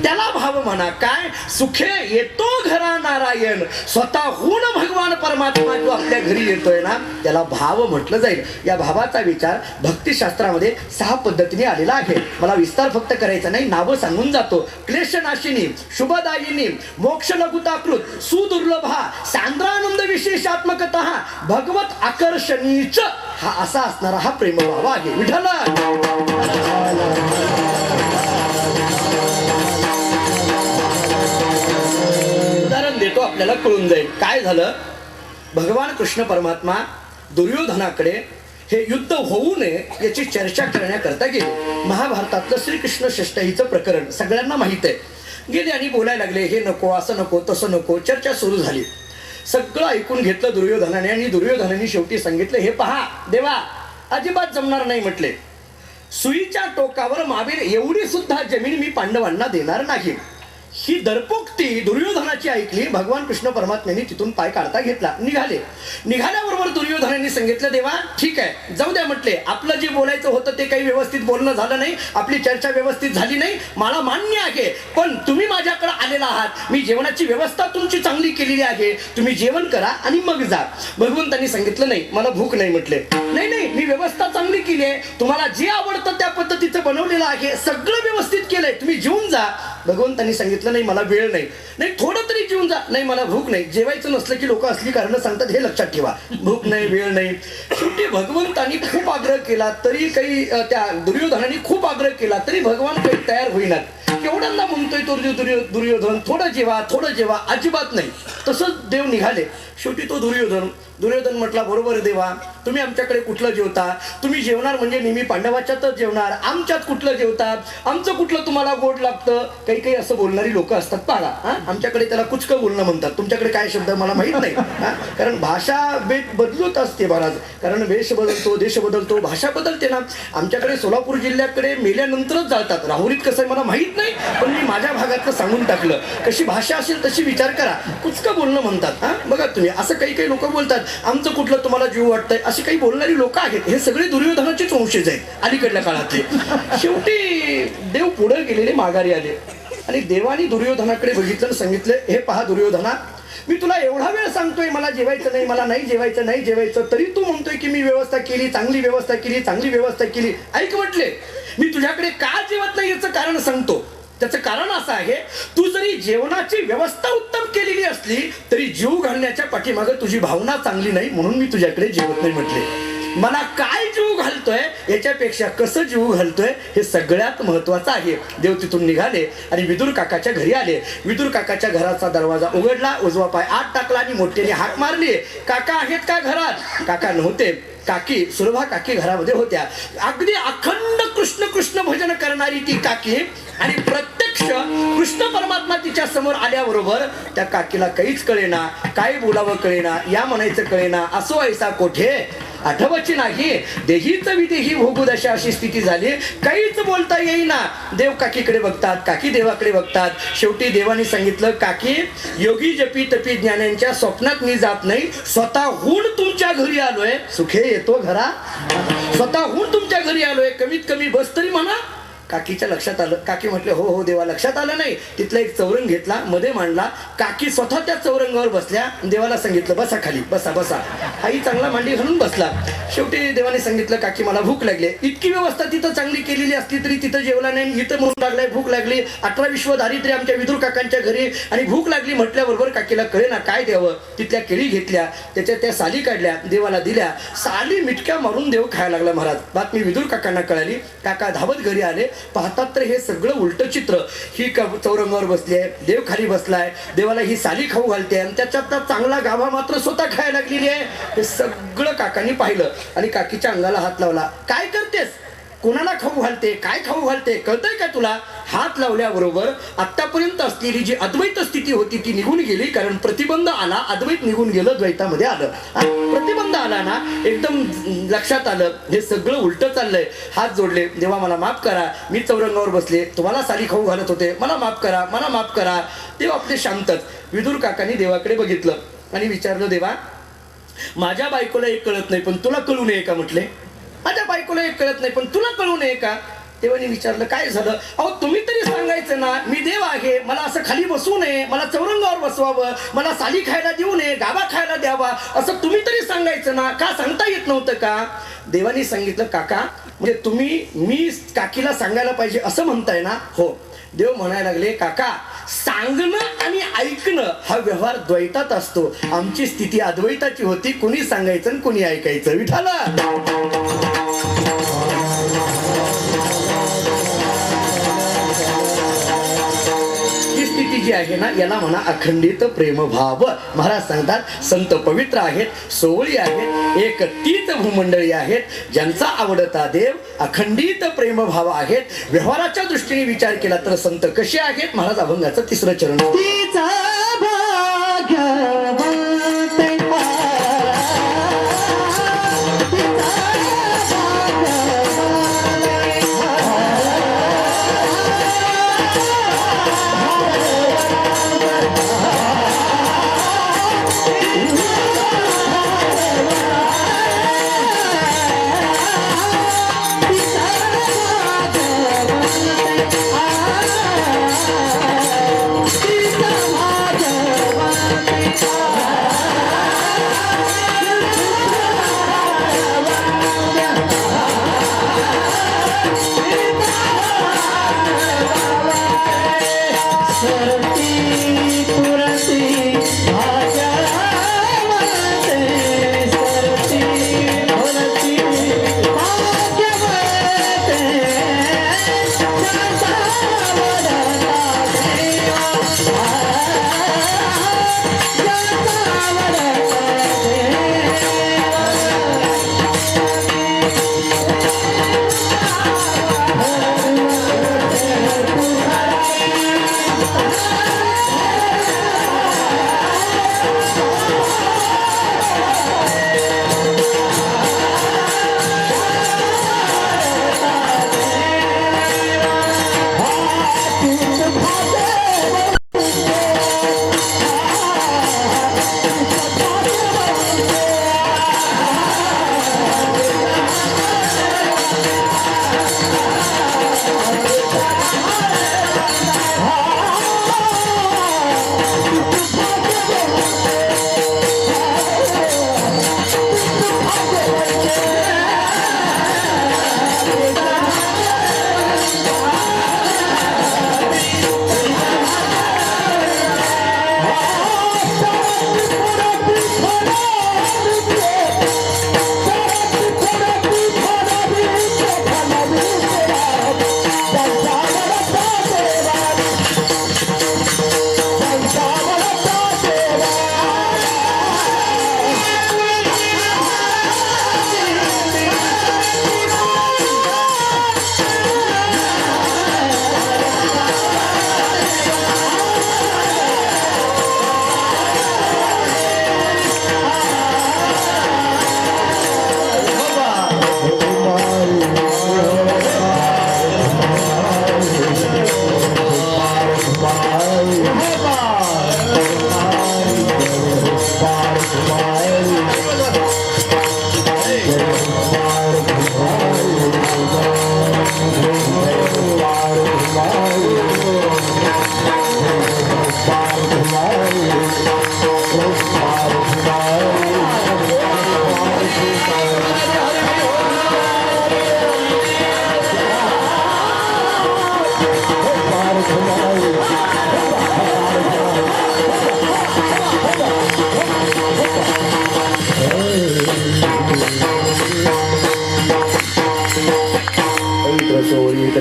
त्याला भाव म्हणा. काय? सुखे येतो घरा नारायण. स्वतःहून भगवान परमात्मा जो आपल्या घरी येतोय ना त्याला भाव म्हटलं जाईल. या भावाचा विचार भक्तिशास्त्रामध्ये 6 पद्धतीने आलेला आहे. मला विस्तार फक्त करायचा नाही, नावं सांगून जातो. क्लेशनाशिनी, शुभदायिनी, मोक्ष लघुताकृत, सुदुर्लभा, सांद्रानंद विशेषात्मकतः, भगवत आकर्षणीच हा असा असणारा हा प्रेमभाव आहे. विठ्ठल उदाहरण देतो आपल्याला कळून जाईल. काय झालं? भगवान कृष्ण परमात्मा दुर्योधनाकडे हे युद्ध होऊ नये याची चर्चा करण्याकरता गेले. महाभारतातलं श्रीकृष्ण षष्टहीचं प्रकरण सगळ्यांना माहित आहे. गेले आणि बोलायला लागले, हे नको, असं नको, तसं नको. चर्चा सुरू झाली. सगळं ऐकून घेतलं दुर्योधनाने आणि दुर्योधनाने शेवटी सांगितलं, हे पहा देवा, अजिबात जमणार नाही म्हटले. सुईच्या टोकावर मावेल एवढी सुद्धा जमीन मी पांडवांना देणार नाही. ही दरपोक्ती दुर्योधनाची ऐकली. भगवान कृष्ण परमात्म्यांनी तिथून पाय काढता घेतला. निघाल्याबरोबर दुर्योधनांनी सांगितलं, देवा ठीक आहे, जाऊ द्या म्हटले. आपलं जे बोलायचं होतं ते काही व्यवस्थित बोलणं झालं नाही, आपली चर्चा व्यवस्थित झाली नाही, मला मान्य आहे. पण तुम्ही माझ्याकडे आलेला आहात, मी जेवणाची व्यवस्था तुमची चांगली केलेली आहे, तुम्ही जेवण करा आणि मग जा. भगवंतांनी सांगितलं, नाही मला भूक नाही म्हटले. नाही नाही, मी व्यवस्था चांगली केली आहे, तुम्हाला जे आवडतं त्या पद्धतीचं बनवलेलं आहे, सगळं व्यवस्थित केलंय, तुम्ही जेवून जा. भगवंतांनी सांगितलं, नाही मला वेळ नाही. नाही थोडं तरी जेवून जा. नाही मला भूक नाही. जेवायचं नसलं की लोक असली कारणं सांगतात, हे लक्षात ठेवा. भूक नाही, वेळ नाही. शेवटी भगवंतांनी खूप आग्रह केला तरी काही, त्या दुर्योधनाने खूप आग्रह केला तरी भगवान काही तयार होईनात. केवढ्यांदा म्हणतोय तो दुर्योधन, थोडं जेवा, थोडं जेवा. अजिबात नाही. तसंच देव निघाले. शेवटी तो दुर्योधन दुर्योधन म्हटला बरोबर आहे देवा, तुम्ही आमच्याकडे कुठलं जेवता? तुम्ही जेवणार म्हणजे नेहमी पांडवाच्यातच जेवणार, आमच्यात कुठलं जेवतात? आमचं कुठलं तुम्हाला गोड लागतं? काही काही असं बोलणारी लोक असतात पाहा. आमच्याकडे त्याला कुचकं बोलणं म्हणतात, तुमच्याकडे काय शब्द मला माहित नाही. कारण भाषा बदलत असते महाराज, कारण वेश बदलतो, देश बदलतो, भाषा बदलते ना. आमच्याकडे सोलापूर जिल्ह्याकडे मेल्यानंतरच जातात. राहुरीत कसं आहे मला माहित नाही, पण मी माझ्या भागातलं सांगून टाकलं. कशी भाषा असेल तशी विचार करा. कुचकं बोलणं म्हणतात. बघा तुम्ही, असं काही काही लोक बोलतात, आमचं कुठलं तुम्हाला जीव वाटतंय, अशी काही बोलणारी लोक आहेत. हे सगळे दुर्योधनाचेच वंशज आहेत अलीकडल्या काळातले. शेवटी देव पुढे गेलेले माघारी आले आणि देवानी दुर्योधनाकडे बघितलं आणि सांगितलं, हे पहा दुर्योधना, मी तुला एवढा वेळ सांगतोय मला जेवायचं नाही, मला नाही जेवायचं, नाही जेवायचं, तरी तू म्हणतोय की मी व्यवस्था केली, चांगली व्यवस्था केली, चांगली व्यवस्था केली. ऐक म्हटले, मी तुझ्याकडे का जेवत नाही याचं कारण सांगतो. त्याचं कारण असं आहे, तू जरी जेवणाची व्यवस्था उत्तम केलेली असली तरी जीव घालण्याच्या पाठीमागे तुझी भावना चांगली नाही, म्हणून मी तुझ्याकडे जेवत नाही म्हटले. मला काय जीव घालतोय याच्यापेक्षा कसं जीव घालतोय हे सगळ्यात महत्वाचं आहे. देव तिथून निघाले आणि विदुर काकाच्या घरी आले. विदुर काकाच्या घराचा दरवाजा उघडला, उजवा पाय आत टाकला आणि मोठ्याने हाक मारली, काका आहेत का घरात? काका नव्हते. काकी सुलभा काकी घरामध्ये होत्या. अगदी अखंड कृष्ण कृष्ण भजन करणारी ती काकी, आणि प्रत्यक्ष कृष्ण परमात्मा तिच्या समोर आल्याबरोबर त्या काकीला काहीच कळेना, काय बोलावं कळेना, या म्हणायचं कळेना. असो ऐसा कोठे आठवची नाही, देहीच विदेही भोगुदशा अशी स्थिती झाली, काहीच बोलता येईना. देव काकीकडे बघतात, काकी देवाकडे बघतात. शेवटी देवाने सांगितलं, काकी योगी जपी तपी ज्ञानांच्या स्वप्नात मी जात नाही, स्वतःहून तुमच्या घरी आलोय. सुखे येतो घरा, स्वतःहून तुमच्या घरी आलोय, कमीत कमी बस तरी म्हणा. काकीच्या लक्षात आलं. काकी म्हटले, हो हो देवा, लक्षात आलं नाही. तिथला एक चौरंग घेतला, मध्ये मांडला. काकी स्वतः त्या चौरंगावर बसल्या. देवाला सांगितलं, बसा खाली, बसा बसा. हाही चांगला मांडी घालून बसला. शेवटी देवाने सांगितलं, काकी मला भूक लागली. इतकी व्यवस्था तिथं चांगली केलेली असली तरी तिथं जेवला नाही, इथं म्हणून लागलाय भूक लागली. 18 विश्व दारिद्र्य आमच्या विदुर काकांच्या घरी, आणि भूक लागली म्हटल्याबरोबर काकीला कळेना काय द्यावं. तिथल्या केळी घेतल्या, त्याच्या त्या साली काढल्या, देवाला दिल्या. साली मिटक्या मारून देव खायला लागला महाराज. बातमी विदुर काकांना कळाली. काका धावत घरी आले. पाहतात तर हे सगळं उलट चित्र. ही चौरंगावर बसली आहे, देव खाली बसलाय, देवाला ही साली खाऊ घालते, आणि त्याच्यात चांगला गाभा मात्र स्वतः खायला लागलेली आहे. हे सगळं काकांनी पाहिलं आणि काकीच्या अंगाला हात लावला. काय करतेस? कोणाला खाऊ घालते? काय खाऊ घालते? कळतंय का तुला? हात लावल्याबरोबर आतापर्यंत असलेली जी अद्वैत स्थिती होती ती निघून गेली. कारण प्रतिबंध आला, अद्वैत निघून गेलं, द्वैतामध्ये आलं. प्रतिबंध आला ना, एकदम लक्षात आलं हे सगळं उलट चाललंय. हात जोडले, देवा मला माफ करा, मी चौरंगावर बसले, तुम्हाला साली खाऊ घालत होते, मला माफ करा, मला माफ करा. देव आपले शांतच. विदुर काकांनी देवाकडे बघितलं आणि विचारलं, देवा माझ्या बायकोला एक कळत नाही पण तुला कळू नये का? म्हटले, माझ्या बायकोला एक कळत नाही पण तुला कळू नये का? देवाने विचारलं, काय झालं? अहो तुम्ही तरी सांगायचं ना, मी देव आहे, मला असं खाली बसवू नये, मला चौरंगावर बसवावं, मला साली खायला देऊ नये, गाभा खायला द्यावा, असं तुम्ही तरी सांगायचं ना, का सांगता येत नव्हतं का? देवाने सांगितलं, काका म्हणजे तुम्ही मी काकीला सांगायला पाहिजे असं म्हणताय ना? हो. देव म्हणायला लागले, काका सांगणं आणि ऐकणं हा व्यवहार द्वैतात असतो, आमची स्थिती अद्वैताची होती, कोणी सांगायचं आणि कोणी ऐकायचं. विठाला जी आहे ना, याला म्हणा अखंडित प्रेमभाव. महाराज सांगतात, संत पवित्र आहेत, सोवळी आहेत, एक तीच भूमंडळी आहेत, ज्यांचा आवडता देव अखंडित प्रेमभाव आहेत. व्यवहाराच्या दृष्टीने विचार केला तर संत कसे आहेत? महाराज अभंगाचं 3रं चरण. Kita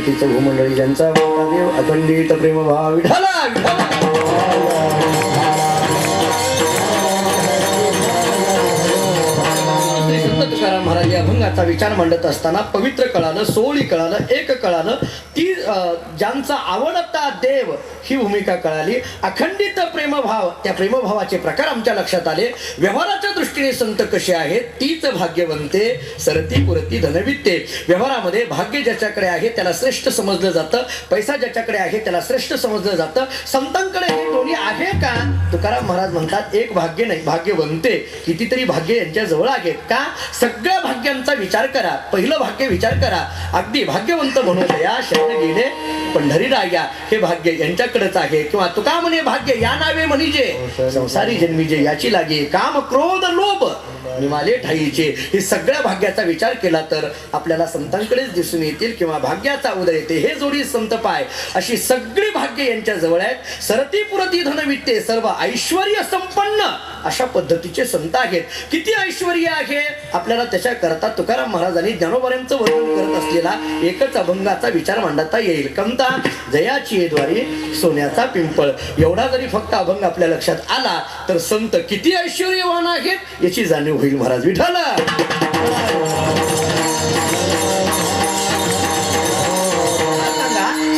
संततीचं भूमंडळी ज्यांचा देव अखंडित प्रेमभाव विठाला संत तुकाराम महाराज या अभंगाचा विचार मांडत असताना पवित्र कळानं, सोळी कळानं, एक कळानं, ती ज्यांचा आवडता देव ही भूमिका कळाली. अखंडित प्रेमभाव, त्या प्रेमभावाचे प्रकार आमच्या लक्षात आले. व्यवहाराच्या दृष्टीने संत कसे आहेत तीच भाग्यवंते सरती पुरती धनवित्ते. व्यवहारामध्ये भाग्य ज्याच्याकडे आहे त्याला श्रेष्ठ समजलं जातं, पैसा ज्याच्याकडे आहे त्याला श्रेष्ठ समजलं जातं. संतांकडे हे दोन्ही आहे का? तुकाराम महाराज म्हणतात एक भाग्य नाही, भाग्यवंते कितीतरी भाग्य यांच्या जवळ आहेत. का? सगळ्या भाग्यांचा विचार करा. पहिलं भाग्य विचार करा, अगदी भाग्यवंत म्हणून या शरण गेले पंढरी राया हे भाग्य यांच्याकडेच आहे. किंवा तुका म्हणे भाग्य या नावे म्हणजे संसारी जन्मी जे याची लागे काम क्रोध लोभ निमाले ठाईचे. हे सगळ्या भाग्याचा विचार केला तर आपल्याला संतांकडेच दिसून येतील किंवा भाग्याचा उदय येते. हे जोडी संत पाय अशी सगळी भाग्य यांच्या जवळ आहेत. सरती पुरती धनवित्ते, सर्व ऐश्वर्य संपन्न अशा पद्धतीचे संत आहेत. किती ऐश्वर्य आहे आपल्याला त्याच्या करता तुकाराम महाराजांनी ज्ञानोबारांचं वर्णन करत असलेला एकच अभंगाचा विचार मांडता येईल. कमता जयाची द्वारे सोन्याचा पिंपळ, एवढा जरी फक्त अभंग आपल्या लक्षात आला तर संत किती ऐश्वर्यवान आहेत याची जाणीव होईल. महाराज विठ्ठल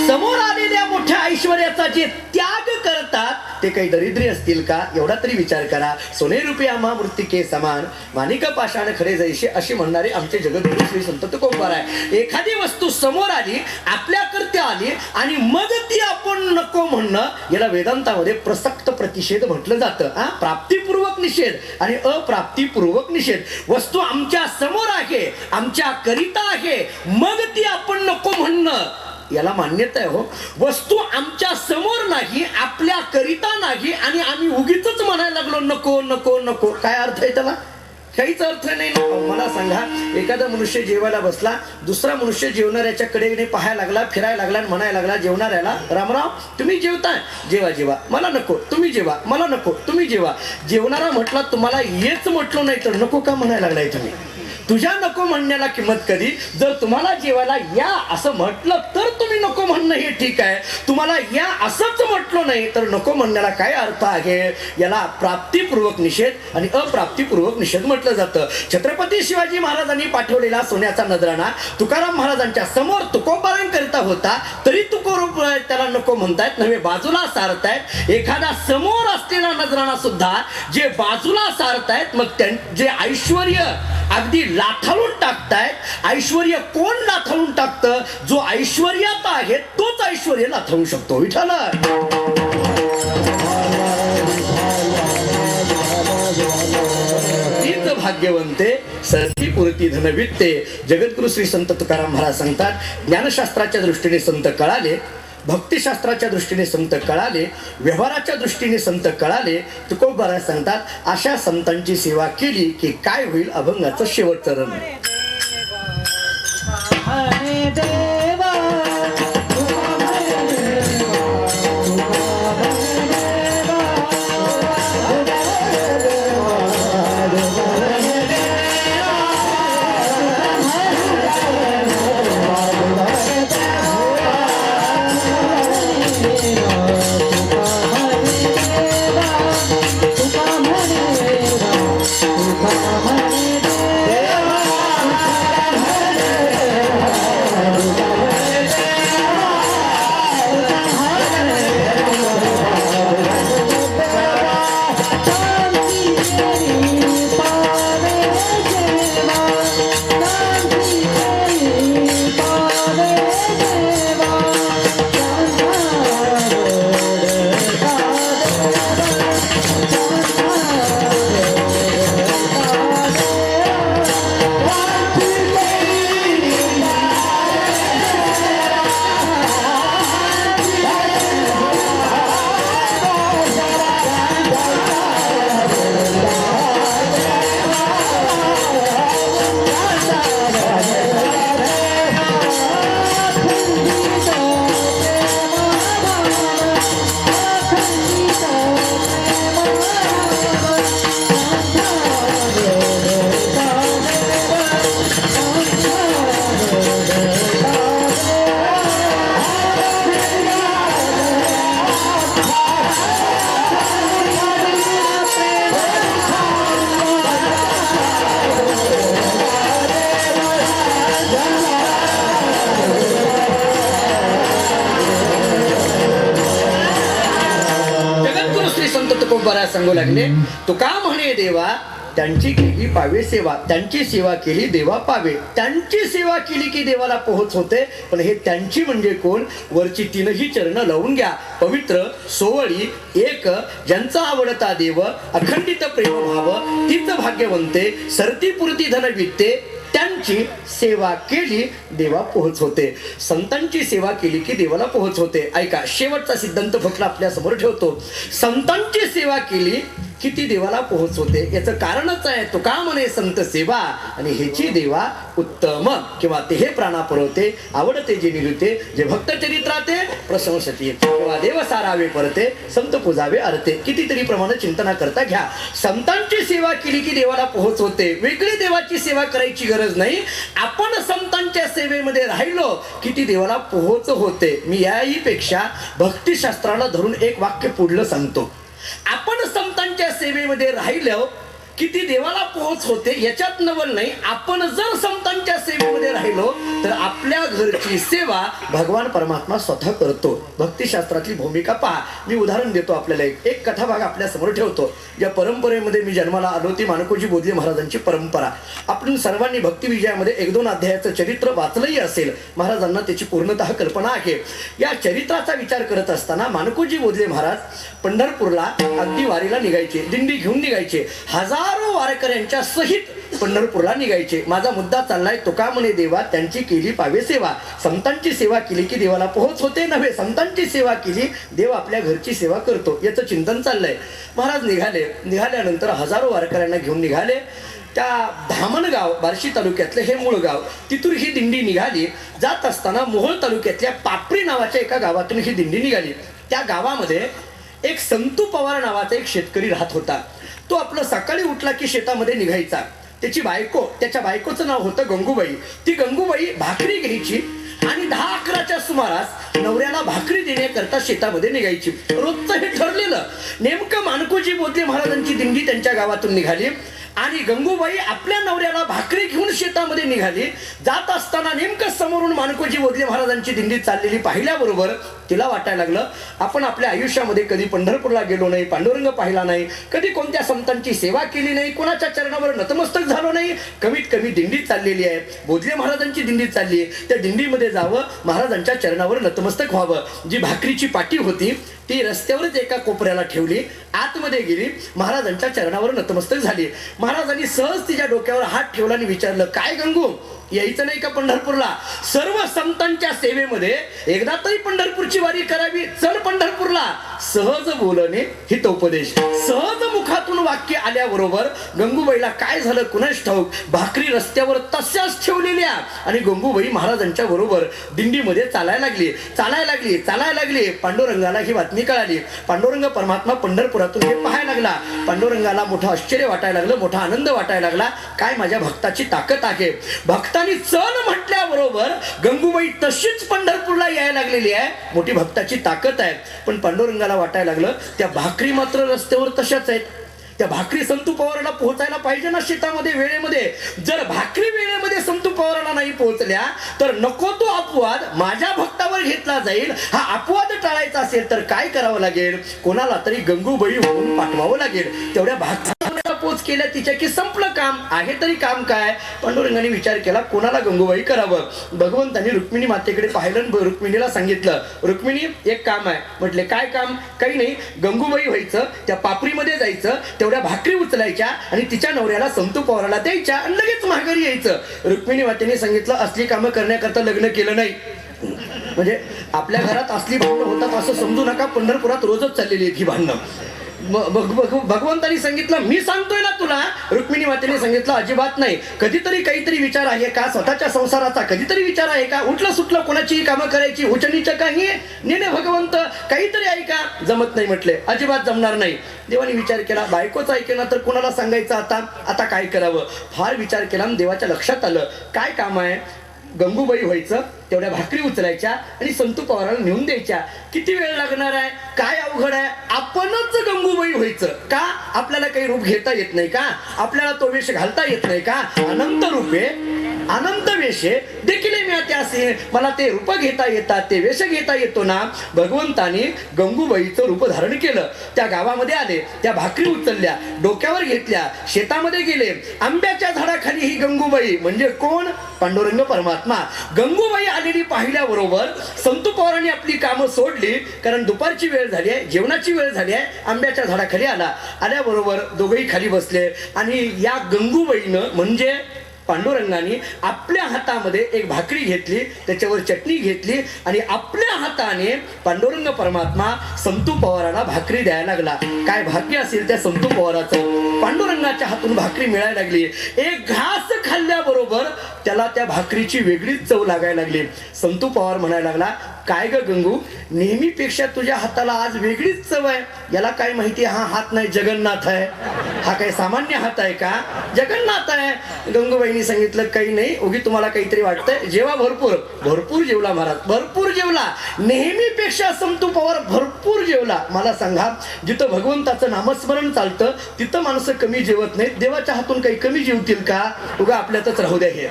समोर आलेल्या मोठ्या ऐश्वर्याचा जे त्याग करतात ते काही दरिद्री असतील का? एवढा तरी विचार करा. सोने रुपये आम्हा मृत्तिके समान, माणिक पाषाण खरे जैसे अशी म्हणणारे आमचे जगद्गुरु श्री संत तुकोबार आहे. एखादी वस्तू समोर आली, आपल्याकरता आली आणि मग ती आपण नको म्हणणं याला वेदांतामध्ये प्रसक्त प्रतिषेध म्हटलं जातं. प्राप्तिपूर्वक निषेध आणि अप्राप्तिपूर्वक निषेध. वस्तू आमच्या समोर आहे, आमच्या करिता आहे, मग ती आपण नको म्हणणं याला मान्यता आहे. हो, वस्तू आमच्या समोर नाही, आपल्या करिता नाही आणि आम्ही उगीच म्हणायला लागलो नको नको नको. काय अर्थ आहे त्याला? काहीच अर्थ नाही. मला सांगा, एखादा मनुष्य जेवायला बसला, दुसरा मनुष्य जेवणाऱ्याच्या कडेने पाहायला लागला, फिरायला लागला आणि म्हणायला लागला जेवणाऱ्याला, रामराव तुम्ही जेवताय, जेवा जेवा, मला नको, तुम्ही जेवा, मला नको, तुम्ही जेवा. जेवणारा म्हटला तुम्हाला येच म्हटलो नाही तर नको का म्हणायला लागलाय तुम्ही? तुझ्या नको म्हणण्याला किंमत कधी? जर तुम्हाला जेवायला या असं म्हटलं तर तुम्ही नको म्हणणं हे ठीक आहे. तुम्हाला या असंच म्हटलं नाही तर नको म्हणण्याला काय अर्थ आहे? याला प्राप्तिपूर्वक निषेध आणि अप्राप्तिपूर्वक निषेध म्हटलं जातं. छत्रपती शिवाजी महाराजांनी पाठवलेला सोन्याचा नजराणा तुकाराम महाराजांच्या समोर तुकोबारांकरिता होता, तरी तुकोब त्याला नको म्हणतायत, नव्हे बाजूला सारतायत. एखादा समोर असलेला नजराणा सुद्धा जे बाजूला सारतायत, मग जे ऐश्वर्य अगदी लाथाळून टाकतायत. ऐश्वर्य कोण लाथाळून टाकतं? जो ऐश्वर्यात आहे तोच ऐश्वर्य लाथाळू शकतो. विठ्ठल तीच भाग्यवंते सरती पुरती धनवित्ते. जगद्गुरु श्री संत तुकाराम महाराज सांगतात, ज्ञानशास्त्राच्या दृष्टीने संत कळाले, भक्तिशास्त्राच्या दृष्टीने संत कळाले, व्यवहाराच्या दृष्टीने संत कळाले. तुकोबार सांगतात अशा संतांची सेवा केली की काय होईल? अभंगाचं शेवटचं रण. Thank you. तुकाराम सांगू लागले, तुका म्हणे देवा त्यांची केली पावे सेवा, त्यांची सेवा केली देवा पावे. त्यांची सेवा केली की देवाला पोहोच होते. पण हे त्यांची म्हणजे कोण? वरची तीनही चरण लावून घ्या. पवित्र सोवळी एक ज्यांचा आवडता देव, अखंडित प्रेम भाव तीच भाग्यवंते, सरती पुरती धन वित्ते, त्यांची सेवा केली देवा पोहोच होते. संतांची सेवा केली की देवाला पोहोच होते. ऐका, शेवटचा सिद्धांत फक्त आपल्या समोर ठेवतो. संतांची सेवा केली की ती देवाला पोहोच होते. याचं कारणच आहे, तुका म्हणे संत सेवा आणि ह्याची देवा उत्तम किंवा ते हे प्राणा पुरवते, आवडते जे निरुते, जे भक्त चरित्राते प्रशंसते, किंवा देव सारावे परते, संत पूजावे अर्थे. कितीतरी प्रमाणे चिंतना करता घ्या. संतांची सेवा केली की देवाला पोहोच होते. वेगळी देवाची सेवा करायची गरज नाही. आपण संतांच्या सेवेमध्ये राहिलो की ती देवाला पोहोच होते. मी याही पेक्षा भक्तिशास्त्राला धरून एक वाक्य पुढलं सांगतो. आपण संतांच्या सेवेमध्ये राहिलो की ती देवाला पोहोच होते. याच्यात नवल नाही. आपण जर संतांच्या सेवेमध्ये राहिलो तर आपल्या घरची सेवा भगवान परमात्मा स्वतः करतो. भक्तिशास्त्रातली भूमिका पहा. मी उदाहरण देतो आपल्याला. एक कथाभाग आपल्या समोर ठेवतो. या परंपरेमध्ये मी जन्माला आलो ती माणकोजी बोधले महाराजांची परंपरा. आपण सर्वांनी भक्ती विजयामध्ये 1-2 अध्यायाचं चरित्र वाचलंही असेल. महाराजांना त्याची पूर्णतः कल्पना आहे. या चरित्राचा विचार करत असताना माणकोजी बोधले महाराज पंढरपूरला अगदी वारीला निघायचे, दिंडी घेऊन निघायचे. हजारो वारकऱ्यांच्या सहित पंढरपूरला निघायचे. माझा मुद्दा चाललाय, तुका म्हणे देवा त्यांची केली पावे सेवा. संतांची सेवा केली की देवाला पोहोच होते नव्हे, संतांची सेवा केली देव आपल्या घरची सेवा करतो. याचं चिंतन चाललंय. महाराज निघाल्यानंतर हजारो वारकऱ्यांना घेऊन निघाले. त्या धामणगाव बार्शी तालुक्यातलं हे मूळ गाव, तिथून ही दिंडी निघाली. जात असताना मोहोळ तालुक्यातल्या पापरी नावाच्या एका गावातून ही दिंडी निघाली. त्या गावामध्ये एक संतू पवार नावाचा एक शेतकरी राहत होता. तो आपलं सकाळी उठला की शेतामध्ये निघायचा. त्याच्या बायकोचं नाव होतं गंगूबाई. ती गंगूबाई भाकरी घ्यायची आणि 10-11च्या सुमारास नवऱ्याला भाकरी देण्याकरता शेतामध्ये निघायची. रोजचं हे ठरलेलं. नेमकं माणकोजी बोधले महाराजांची दिंडी त्यांच्या गावातून निघाली आणि गंगूबाई आपल्या नवऱ्याला भाकरी घेऊन शेतामध्ये निघाली. जात असताना नेमकं समोरून माणकोजी बोधले महाराजांची दिंडी चाललेली पाहिल्याबरोबर तिला वाटायला लागलं, आपण आपल्या आयुष्यामध्ये कधी पंढरपूरला गेलो नाही, पांडुरंग पाहिला नाही, कधी कोणत्या संतांची सेवा केली नाही, कोणाच्या चरणावर नतमस्तक झालो नाही. कमीत कमी दिंडी चाललेली आहे, बोधले महाराजांची दिंडी चालली आहे, त्या दिंडीमध्ये जावं, महाराजांच्या चरणावर नतमस्तक व्हावं. जी भाकरीची पाटी होती ती रस्त्यावरच एका कोपऱ्याला ठेवली, आतमध्ये गेली, महाराजांच्या चरणावर नतमस्तक झाली. महाराजांनी सहज तिच्या डोक्यावर हात ठेवला आणि विचारलं, काय गंगू, यायचं नाही का पंढरपूरला? सर्व संतांच्या सेवेमध्ये एकदा तरी पंढरपूरची वारी करावी, चल पंढरपूरला. सहज बोलणे हितोपदेश. सहज मुखातून वाक्य आल्याबरोबर गंगूबाईला काय झालं कुणास ठाऊक, भाकरी रस्त्यावर तशाच ठेवलेल्या आणि गंगूबाई महाराजांच्या बरोबर दिंडीमध्ये चालायला लागली. पांडुरंगाला ही बातमी कळाली. पांडुरंग परमात्मा पंढरपुरातून हे पाहायला लागला. पांडुरंगाला मोठं आश्चर्य वाटायला लागलं, मोठा आनंद वाटायला लागला. काय माझ्या भक्ताची ताकद आहे. भक्तांनी चल म्हटल्याबरोबर गंगूबाई तशीच पंढरपूरला यायला लागलेली आहे. मोठी भक्ताची ताकद आहे. पण पांडुरंगाला वाटायला लागलं, त्या भाकरी मात्र रस्त्यावर तशाच आहेत. त्या भाकरी संतू पवाराला पोहोचायला पाहिजे ना शेतामध्ये वेळेमध्ये. जर भाकरी वेळेमध्ये संतू पवाराला नाही पोहोचल्या तर नको तो अपवाद माझ्या भक्तावर घेतला जाईल. हा अपवाद टाळायचा असेल तर काय करावं लागेल, कोणाला तरी गंगूबाई होऊन पाठवावं लागेल. तेवढ्या भाकरी पोच केल्या तिच्या की संपलं काम. आहे तरी काम काय? पांडुरंगाने विचार केला, कोणाला गंगूबाई करावं. भगवंतांनी रुक्मिणी मातेकडे पाहिलं, रुक्मिणीला सांगितलं, रुक्मिणी एक काम आहे. म्हटले काय काम? काही नाही, गंगूबाई व्हायचं, त्या पापरीमध्ये जायचं, तेवढ्या भाकरी उचलायच्या आणि तिच्या नवऱ्याला संतू पवाराला द्यायच्या आणि लगेच माघारी यायचं. रुक्मिणी मातेने सांगितलं, असली कामं करण्याकरता लग्न केलं नाही. म्हणजे आपल्या घरात असली भांडणं होतात असं समजू नका. पंढरपुरात रोजच चाललेली आहेत ही भांडणं. भगवंतानी सांगितलं, मी सांगतोय ना तुला. रुक्मिणी मातेने सांगितलं, अजिबात नाही. कधीतरी काहीतरी विचार आहे का स्वतःच्या संसाराचा? कधीतरी विचार आहे का? उठलं सुटलं कोणाची कामं करायची, उचनीच काही नेणे भगवंत, काहीतरी आहे का? जमत नाही म्हटले, अजिबात जमणार नाही. देवाने विचार केला, बायकोच ऐकेना तर कोणाला सांगायचं आता काय करावं? फार विचार केला. देवाच्या लक्षात आलं, काय काम आहे? गंगूबाई व्हायचं, तेवढ्या भाकरी उचलायच्या आणि संतू पवाराला नेऊन द्यायच्या. किती वेळ लागणार आहे? काय अवघड आहे? आपणच गंगूबाई व्हायचं का? आपल्याला काही रूप घेता येत नाही का? आपल्याला तो वेश घालता येत नाही का? अनंत रूपे अनंत वेशे देखील मी त्या मला ते रूप घेता येतात, ते वेश घेता येतो ना. भगवंताने गंगूबाईचं रूप धारण केलं. त्या गावामध्ये आले, त्या भाकरी उचलल्या, डोक्यावर घेतल्या, शेतामध्ये गेले. आंब्याच्या झाडाखाली ही गंगूबाई म्हणजे कोण? पांडुरंग परमात्मा. गंगूबाई आलेली पाहिल्याबरोबर संतू पवारांनी आपली कामं सोडली, कारण दुपारची वेळ झाली आहे, जेवणाची वेळ झाली आहे. आंब्याच्या झाडाखाली आल्याबरोबर दोघेही खाली बसले आणि या गंगूबाईनं म्हणजे पांडुरंगाने आपल्या हातामध्ये एक भाकरी घेतली, त्याच्यावर चटणी घेतली आणि आपल्या हाताने पांडुरंग परमात्मा संतू पवाराला भाकरी द्यायला लागला. काय भाग्य असेल त्या संतू पवाराचं. पांडुरंगाच्या हातून भाकरी मिळायला लागली. एक घास खाल्ल्याबरोबर त्याला त्या भाकरीची वेगळीच चव लागायला लागली. संतू पवार म्हणायला लागला, काय ग गंगू, नेहमीपेक्षा तुझ्या हाताला आज वेगळीच चव आहे. याला काय माहिती, हा हात नाही जगन्नाथ आहे. हा काय सामान्य हात आहे का? जगन्नाथ आहे. गंगूबाईंनी सांगितलं, काही नाही, उगी तुम्हाला काहीतरी वाटतंय. जेवा भरपूर. भरपूर जेवला महाराज, भरपूर जेवला. नेहमीपेक्षा संतू पवार भरपूर जेवला. मला सांगा, जिथं भगवंताचं नामस्मरण चालतं तिथं माणसं कमी जेवत नाहीत. देवाच्या हातून काही कमी जेवतील का? उगा आपल्यातच राहू द्या हे.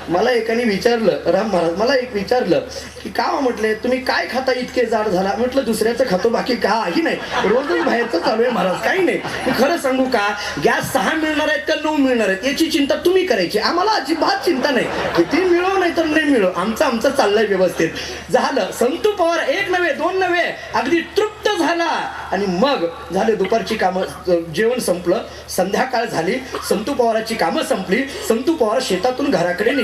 मला एकाने विचारलं, राम महाराज मला एक विचारलं की का म्हटले तुम्ही काय खाता इतके जाड झाला? म्हटलं दुसऱ्याचं खातो, बाकी काही नाही, रोजच बाहेरचं चालू आहे महाराज, काही नाही. खरं सांगू का, गॅस 6 मिळणार आहेत का 9 मिळणार आहेत याची चिंता तुम्ही करायची, आम्हाला अजिबात चिंता नाही. किती मिळो नाही तर नाही मिळो, आमचं चाललंय व्यवस्थित. झालं. संतू पवार एक नव्हे दोन नव्हे अगदी तृप्त झाला. आणि मग झाले दुपारची कामं, जेवण संपलं, संध्याकाळ झाली, संतू पवाराची कामं संपली. संतू पवार शेतातून घराकडे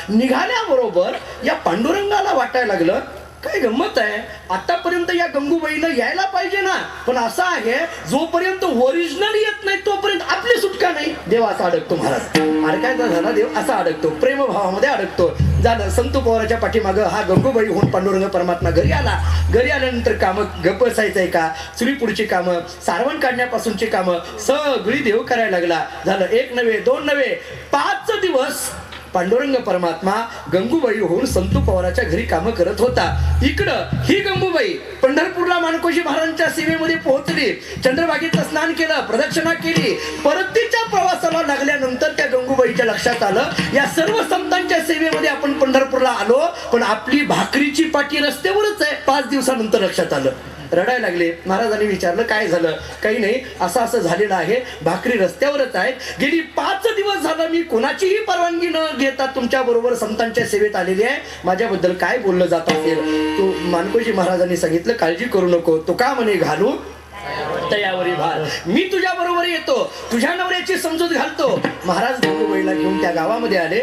निघाल्याबरोबर या पांडुरंगाला वाटायला लागलं, काय गंमत आहे, आतापर्यंत या गंगूबाईनं यायला पाहिजे ना, पण असं आहे जोपर्यंत ओरिजिनल येत नाही तोपर्यंत आपली सुटका नाही. देव असा अडकतो महाराज, अडकायचा झाला देव असा अडकतो, प्रेमभावामध्ये अडकतो. झालं. संतू पवाराच्या पाठीमागं हा गंगूबाई होऊन पांडुरंग परमात्मा घरी आला. घरी आल्यानंतर कामं गप्प बसायचंय का, चुली पुढची कामं, सारवण काढण्यापासूनची कामं सगळी देव करायला लागला. झालं. 1 नव्हे 2 नव्हे 5 दिवस पांडुरंग परमात्मा गंगूबाई होऊन संतू पवाराच्या घरी कामं करत होता. इकडं ही गंगूबाई पंढरपूरला मानकोजी महाराजांच्या सेवेमध्ये पोहोचली. चंद्रभागेचं स्नान केलं, प्रदक्षिणा केली. परतीच्या प्रवासाला लागल्यानंतर त्या गंगूबाईच्या लक्षात आलं, या सर्व संतांच्या सेवेमध्ये आपण पंढरपूरला आलो, पण आपली भाकरीची पाटी रस्त्यावरच आहे. 5 दिवसानंतर लक्षात आलं. रडायला लागले. महाराजांनी विचारलं, काय झालं? काही नाही, असं झालेलं आहे, भाकरी रस्त्यावरच आहे. गेली 5 दिवस झालं मी कोणाचीही परवानगी न घेता तुमच्या बरोबर संतांच्या सेवेत आलेली आहे. माझ्याबद्दल काय बोललं जात असेल? तो मानकोजी महाराजांनी सांगितलं, काळजी करू नको. तो का म्हणे, घालू तयावरी भार, मी तुझ्या बरोबर येतो, तुझ्या नवऱ्याची समजूत घालतो. महाराज गंगूबाईला घेऊन त्या गावामध्ये आले,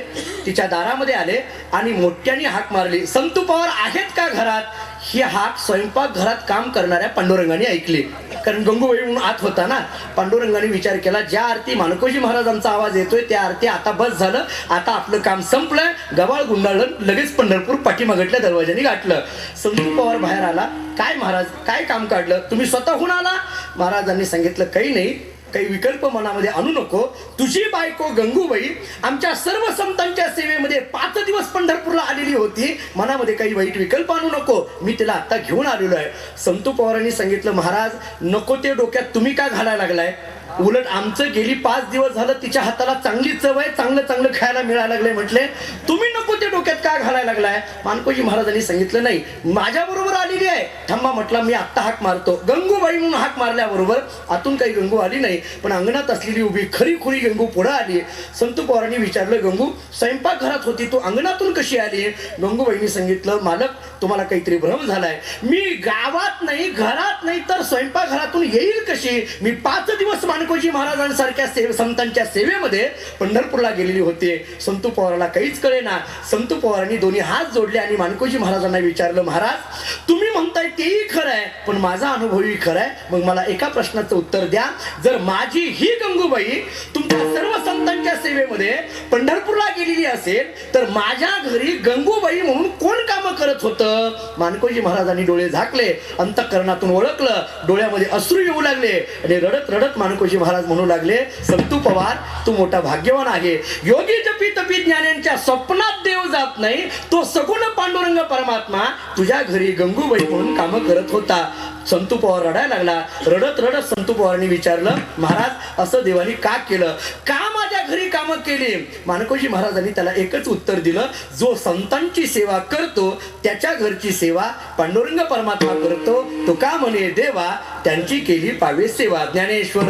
तिच्या दारामध्ये आले आणि मोठ्याने हाक मारली. संतू पवार आहेत का घरात? ही हाक स्वयंपाक घरात काम करणाऱ्या पांडुरंगाने ऐकली, कारण गंगूबाई म्हणून आत होता ना. पांडुरंगाने विचार केला, ज्या आरती मानकोजी महाराजांचा आवाज येतोय त्या आरती आता बस झालं, आता आपलं काम संपलंय. गबाळ गुंडाळलं, लगेच पंढरपूर पाठीमागटल्या दरवाजाने गाठलं. संतू पवार बाहेर आला. काय महाराज, काय काम काढलं? तुम्ही स्वतःहून आला? महाराजांनी सांगितलं, काही नाही, काही विकल्प मनामध्ये आणू नको. तुझी बायको गंगूबाई आमच्या सर्व संतांच्या सेवेमध्ये 5 दिवस पंढरपूरला आलेली होती, मनामध्ये काही वाईट विकल्प आणू नको, मी तिला आता घेऊन आलेलो आहे. संतू पवारांनी सांगितलं, महाराज नको ते डोक्यात तुम्ही का घालायला लागलाय? उलट आमचं गेली 5 दिवस झालं तिच्या हाताला चांगली चव आहे, चांगलं खायला मिळायला लागले. म्हटले तुम्ही नको ते डोक्यात का घालायला लागलाय? मानकोजी महाराजांनी सांगितलं, नाही, माझ्या बरोबर आलेली आहे. थांबा म्हटला, मी आत्ता हाक मारतो. गंगूबाई म्हणून हाक मारल्याबरोबर आतून काही गंगू आली नाही, पण अंगणात असलेली उभी खरी खुरी गंगू पुढे आली. संतू पवारांनी विचारलं, गंगू स्वयंपाक घरात होती, तू अंगणातून कशी आली? गंगूबाईंनी सांगितलं, मालक तुम्हाला काहीतरी भ्रम झालाय, मी गावात नाही, घरात नाही, तर स्वयंपाक घरातून येईल कशी? मी 5 दिवस मानकोजी महाराजांसारख्या संतांच्या सेवेमध्ये पंढरपूरला गेलेली होते. संतू पवाराला काहीच कळेना. संतू पवारांनी दोन्ही हात जोडले आणि मानकोजी महाराजांना विचारलं, महाराज तुम्ही म्हणताय तेही खरं आहे, पण माझा अनुभवही खरं आहे, मग मला एका प्रश्नाचं उत्तर द्या. जर माझी ही गंगूबाई तुमच्या सर्व संतांच्या सेवेमध्ये पंढरपूरला गेलेली असेल, तर माझ्या घरी गंगूबाई म्हणून कोण कामं करत होतं? मानकोजी महाराजांनी डोळे झाकले, अंतःकरणातून ओळखलं, डोळ्यामध्ये अश्रू येऊ लागले आणि रडत रडत मानकोजी महाराज म्हणू लागले, संतू पवार तू मोठा भाग्यवान आहे. योगी जपी तपी ज्ञानांच्या स्वप्नात देव जात नाही, तो सगुण पांडुरंग परमात्मा तुझ्या घरी गंगूबाई म्हणून कामं करत होता. संतू पवार रडायला लागला. रडत रडत संतू पवारांनी विचारलं, महाराज असं देवानी का केलं, का माझ्या घरी कामं केली? माणकोजी महाराजांनी त्याला एकच उत्तर दिलं, जो संतांची सेवा करतो त्याच्या घरची सेवा पांडुरंग परमात्मा करतो. तो का म्हणे देवा त्यांची केली पावे सेवा. ज्ञानेश्वर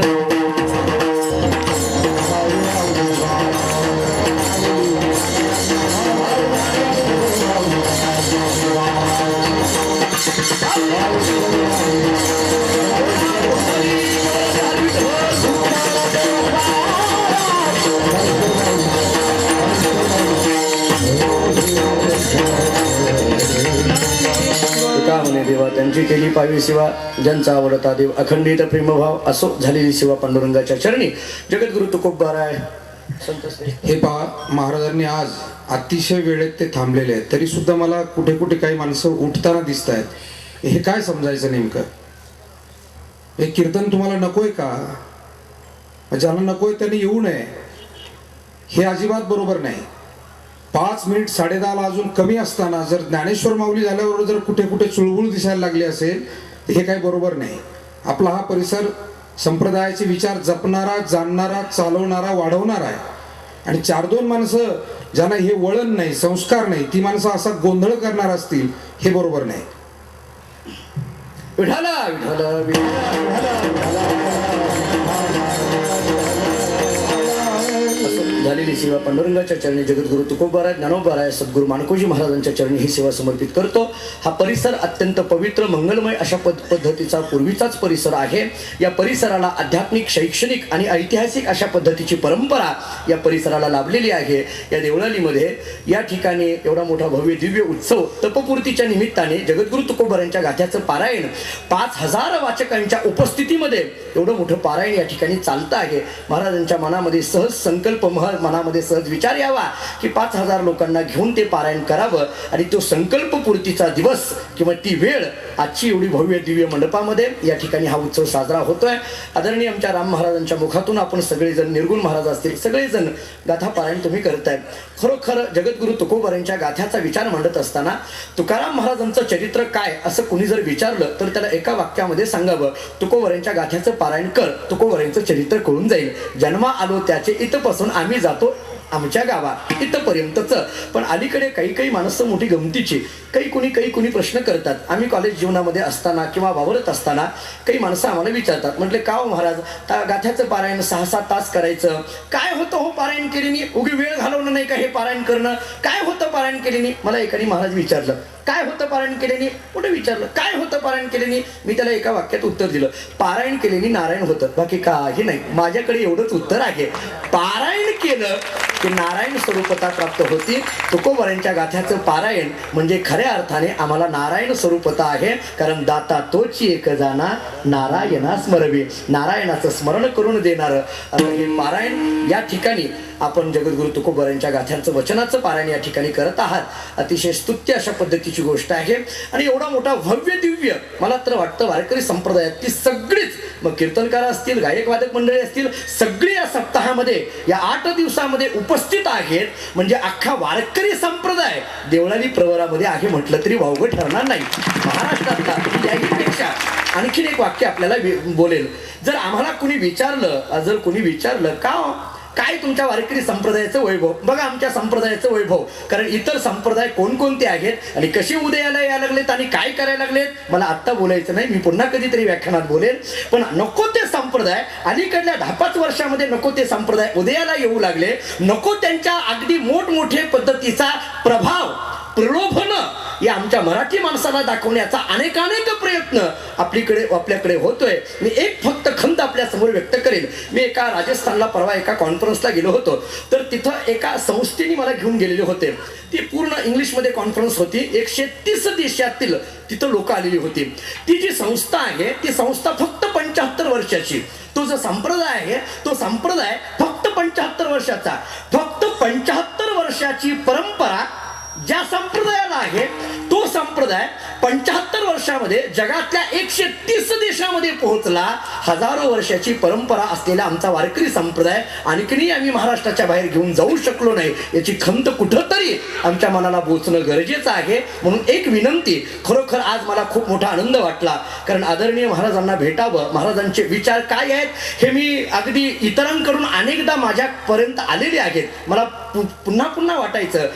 का म्हणे देवा त्यांची केली पावी सेवा. ज्यांचा आवडता देव अखंडित प्रेमभाव असो झालेली सेवा पांडुरंगाच्या चरणी. जगद्गुरु तुकोबाराय संत श्रेष्ठ. हे पहा, महाराजांनी आज अतिशय वेळेत ते थांबलेले आहेत, तरी सुद्धा मला कुठे कुठे काही माणसं उठताना दिसत आहेत. हे काय समजायचं नेमकं? हे कीर्तन तुम्हाला नकोय का? ज्याला नकोय त्यांनी येऊ नये, हे अजिबात बरोबर नाही. 5 मिनिट 10:30 अजून कमी असताना जर ज्ञानेश्वर माऊली झाल्यावर जर कुठे कुठे चुळबुळ दिसायला लागली असेल तर हे काही बरोबर नाही. आपला हा परिसर संप्रदायाचे विचार जपणारा, जाणणारा, चालवणारा, वाढवणारा आहे. आणि 4-2 माणसं ज्यांना हे वळण नाही, संस्कार नाही, ती माणसं असा गोंधळ करणार असतील, हे बरोबर नाही. विठाला विठाला झालेली सेवा पांडुरंगाच्या चरणी जगद्गुरु तुकोबाराय, ज्ञानोबाराय, सद्गुरु माणकोजी महाराजांच्या चरणी ही सेवा समर्पित करतो. हा परिसर अत्यंत पवित्र, मंगलमय अशा पद्धतीचा पूर्वीचाच परिसर आहे. या परिसराला आध्यात्मिक, शैक्षणिक आणि ऐतिहासिक अशा पद्धतीची परंपरा या परिसराला लाभलेली आहे. या देवळालीमध्ये या ठिकाणी एवढा मोठा भव्य दिव्य उत्सव तपपूर्तीच्या निमित्ताने जगद्गुरु तुकोबारायांच्या गाथ्याचं पारायण 5000 वाचकांच्या उपस्थितीमध्ये एवढं मोठं पारायण या ठिकाणी चालतं आहे. महाराजांच्या मनामध्ये सहज संकल्प, मनामध्ये सहज विचार यावा की 5000 लोकांना घेऊन ते पारायण करावं. आणि तो संकल्पपूर्तीचा दिवस किंवा ती वेळ आजची एवढी भव्य दिव्य मंडपामध्ये या ठिकाणी हा उत्सव साजरा होतोय. आदरणीय आमच्या राम महाराजांच्या मुखातून आपण सगळेजण, निर्गुण महाराज असतील, सगळेजण गाथा पारायण तुम्ही करताय. खरोखर जगद्गुरु तुकोबारायांच्या गाथ्याचा विचार मांडत असताना तुकाराम महाराजांचं चरित्र काय असं कुणी जर विचारलं तर त्याला एका वाक्यामध्ये सांगावं, तुकोबारायांच्या गाथ्याचं पारायण कर, तुकोबारायांचं चरित्र कळून जाईल. जन्मा आलो त्याचे इथपासून आम्ही जातो आमच्या गावात, इथपर्यंतच. पण अलीकडे काही माणसं मोठी गमतीची, काही कुणी प्रश्न करतात. आम्ही कॉलेज जीवनामध्ये असताना किंवा वावरत असताना काही माणसं आम्हाला विचारतात, म्हटले का हो महाराज, गाथ्याचं पारायण 6-7 तास करायचं, काय होतं हो पारायण केल्याने? उगी वेळ घालवणं नाही का हे पारायण करणं? काय होतं पारायण केल्याने? मला एकाने महाराज विचारलं, काय होतं पारायण केल्याने? कुठे विचारलं काय होतं पारायण केल्याने? मी त्याला एका वाक्यात उत्तर दिलं, पारायण केल्याने नारायण होतं, बाकी काही नाही. माझ्याकडे एवढंच उत्तर आहे. पारायण केलं की नारायण स्वरूपता प्राप्त होती. तुकोबारायांच्या गाथ्याचं पारायण म्हणजे खऱ्या अर्थाने आम्हाला नारायण स्वरूपता आहे. कारण दाता तोची एक जाना नारायणा स्मरवे, नारायणाचं स्मरण करून देणारं असं हे पारायण या ठिकाणी आपण जगद्गुरु तुकोबारायांच्या गाथ्यांचं वचनाचं पारायण या ठिकाणी करत आहात. अतिशय स्तुत्य अशा पद्धतीची गोष्ट आहे. आणि एवढा मोठा भव्य दिव्य, मला तर वाटतं वारकरी संप्रदायातली सगळीच, मग कीर्तनकार असतील, गायक वादक मंडळी असतील, सगळी या सप्ताहामध्ये, या 8 दिवसामध्ये उपस्थित आहेत. म्हणजे अख्खा वारकरी संप्रदाय देवळाली प्रवरामध्ये आहे म्हटलं तरी वावगं ठरणार नाही. महाराष्ट्रातला याहीपेक्षा आणखीन एक वाक्य आपल्याला बोलेल. जर आम्हाला कुणी विचारलं का काय तुमच्या वारकरी संप्रदायाचं वैभव, बघा आमच्या संप्रदायाचं वैभव, कारण इतर संप्रदाय कोणकोणते आहेत आणि कसे उदयाला यायला लागलेत आणि काय करायला लागलेत, मला आत्ता बोलायचं नाही, मी पुन्हा कधीतरी व्याख्यानात बोलेल. पण नको ते संप्रदाय अलीकडल्या 10-5 वर्षामध्ये नको ते संप्रदाय उदयाला येऊ लागले. नको त्यांच्या अगदी मोठमोठे पद्धतीचा प्रभाव, प्रलोभन या आमच्या मराठी माणसाला दाखवण्याचा अनेक प्रयत्न आपल्याकडे होतोय. मी एक फक्त खंत आपल्या समोर व्यक्त करेल. मी एका राजस्थानला परवा एका कॉन्फरन्सला गेलो होतो, तर तिथं एका संस्थेने मला घेऊन गेलेले होते. ती पूर्ण इंग्लिशमध्ये कॉन्फरन्स होती. 130 देशातील तिथं लोक आलेली होती. ती जी संस्था आहे ती संस्था फक्त 75 वर्षाची. तो जो संप्रदाय आहे तो संप्रदाय फक्त 75 वर्षाचा. फक्त 75 वर्षाची परंपरा ज्या संप्रदायाला आहे तो संप्रदाय 75 वर्षामध्ये जगातल्या 130 देशामध्ये पोहोचला. हजारो वर्षाची परंपरा असलेला आमचा वारकरी संप्रदाय आणखीनही आम्ही महाराष्ट्राच्या बाहेर घेऊन जाऊ शकलो नाही याची खंत कुठंतरी आमच्या मनाला बोचणं गरजेचं आहे. म्हणून एक विनंती, खरोखर आज मला खूप मोठा आनंद वाटला, कारण आदरणीय महाराजांना भेटावं, महाराजांचे विचार काय आहेत हे मी अगदी इतरांकडून अनेकदा माझ्यापर्यंत आलेले आहेत. मला पुन्हा पुन्हा वाटायचं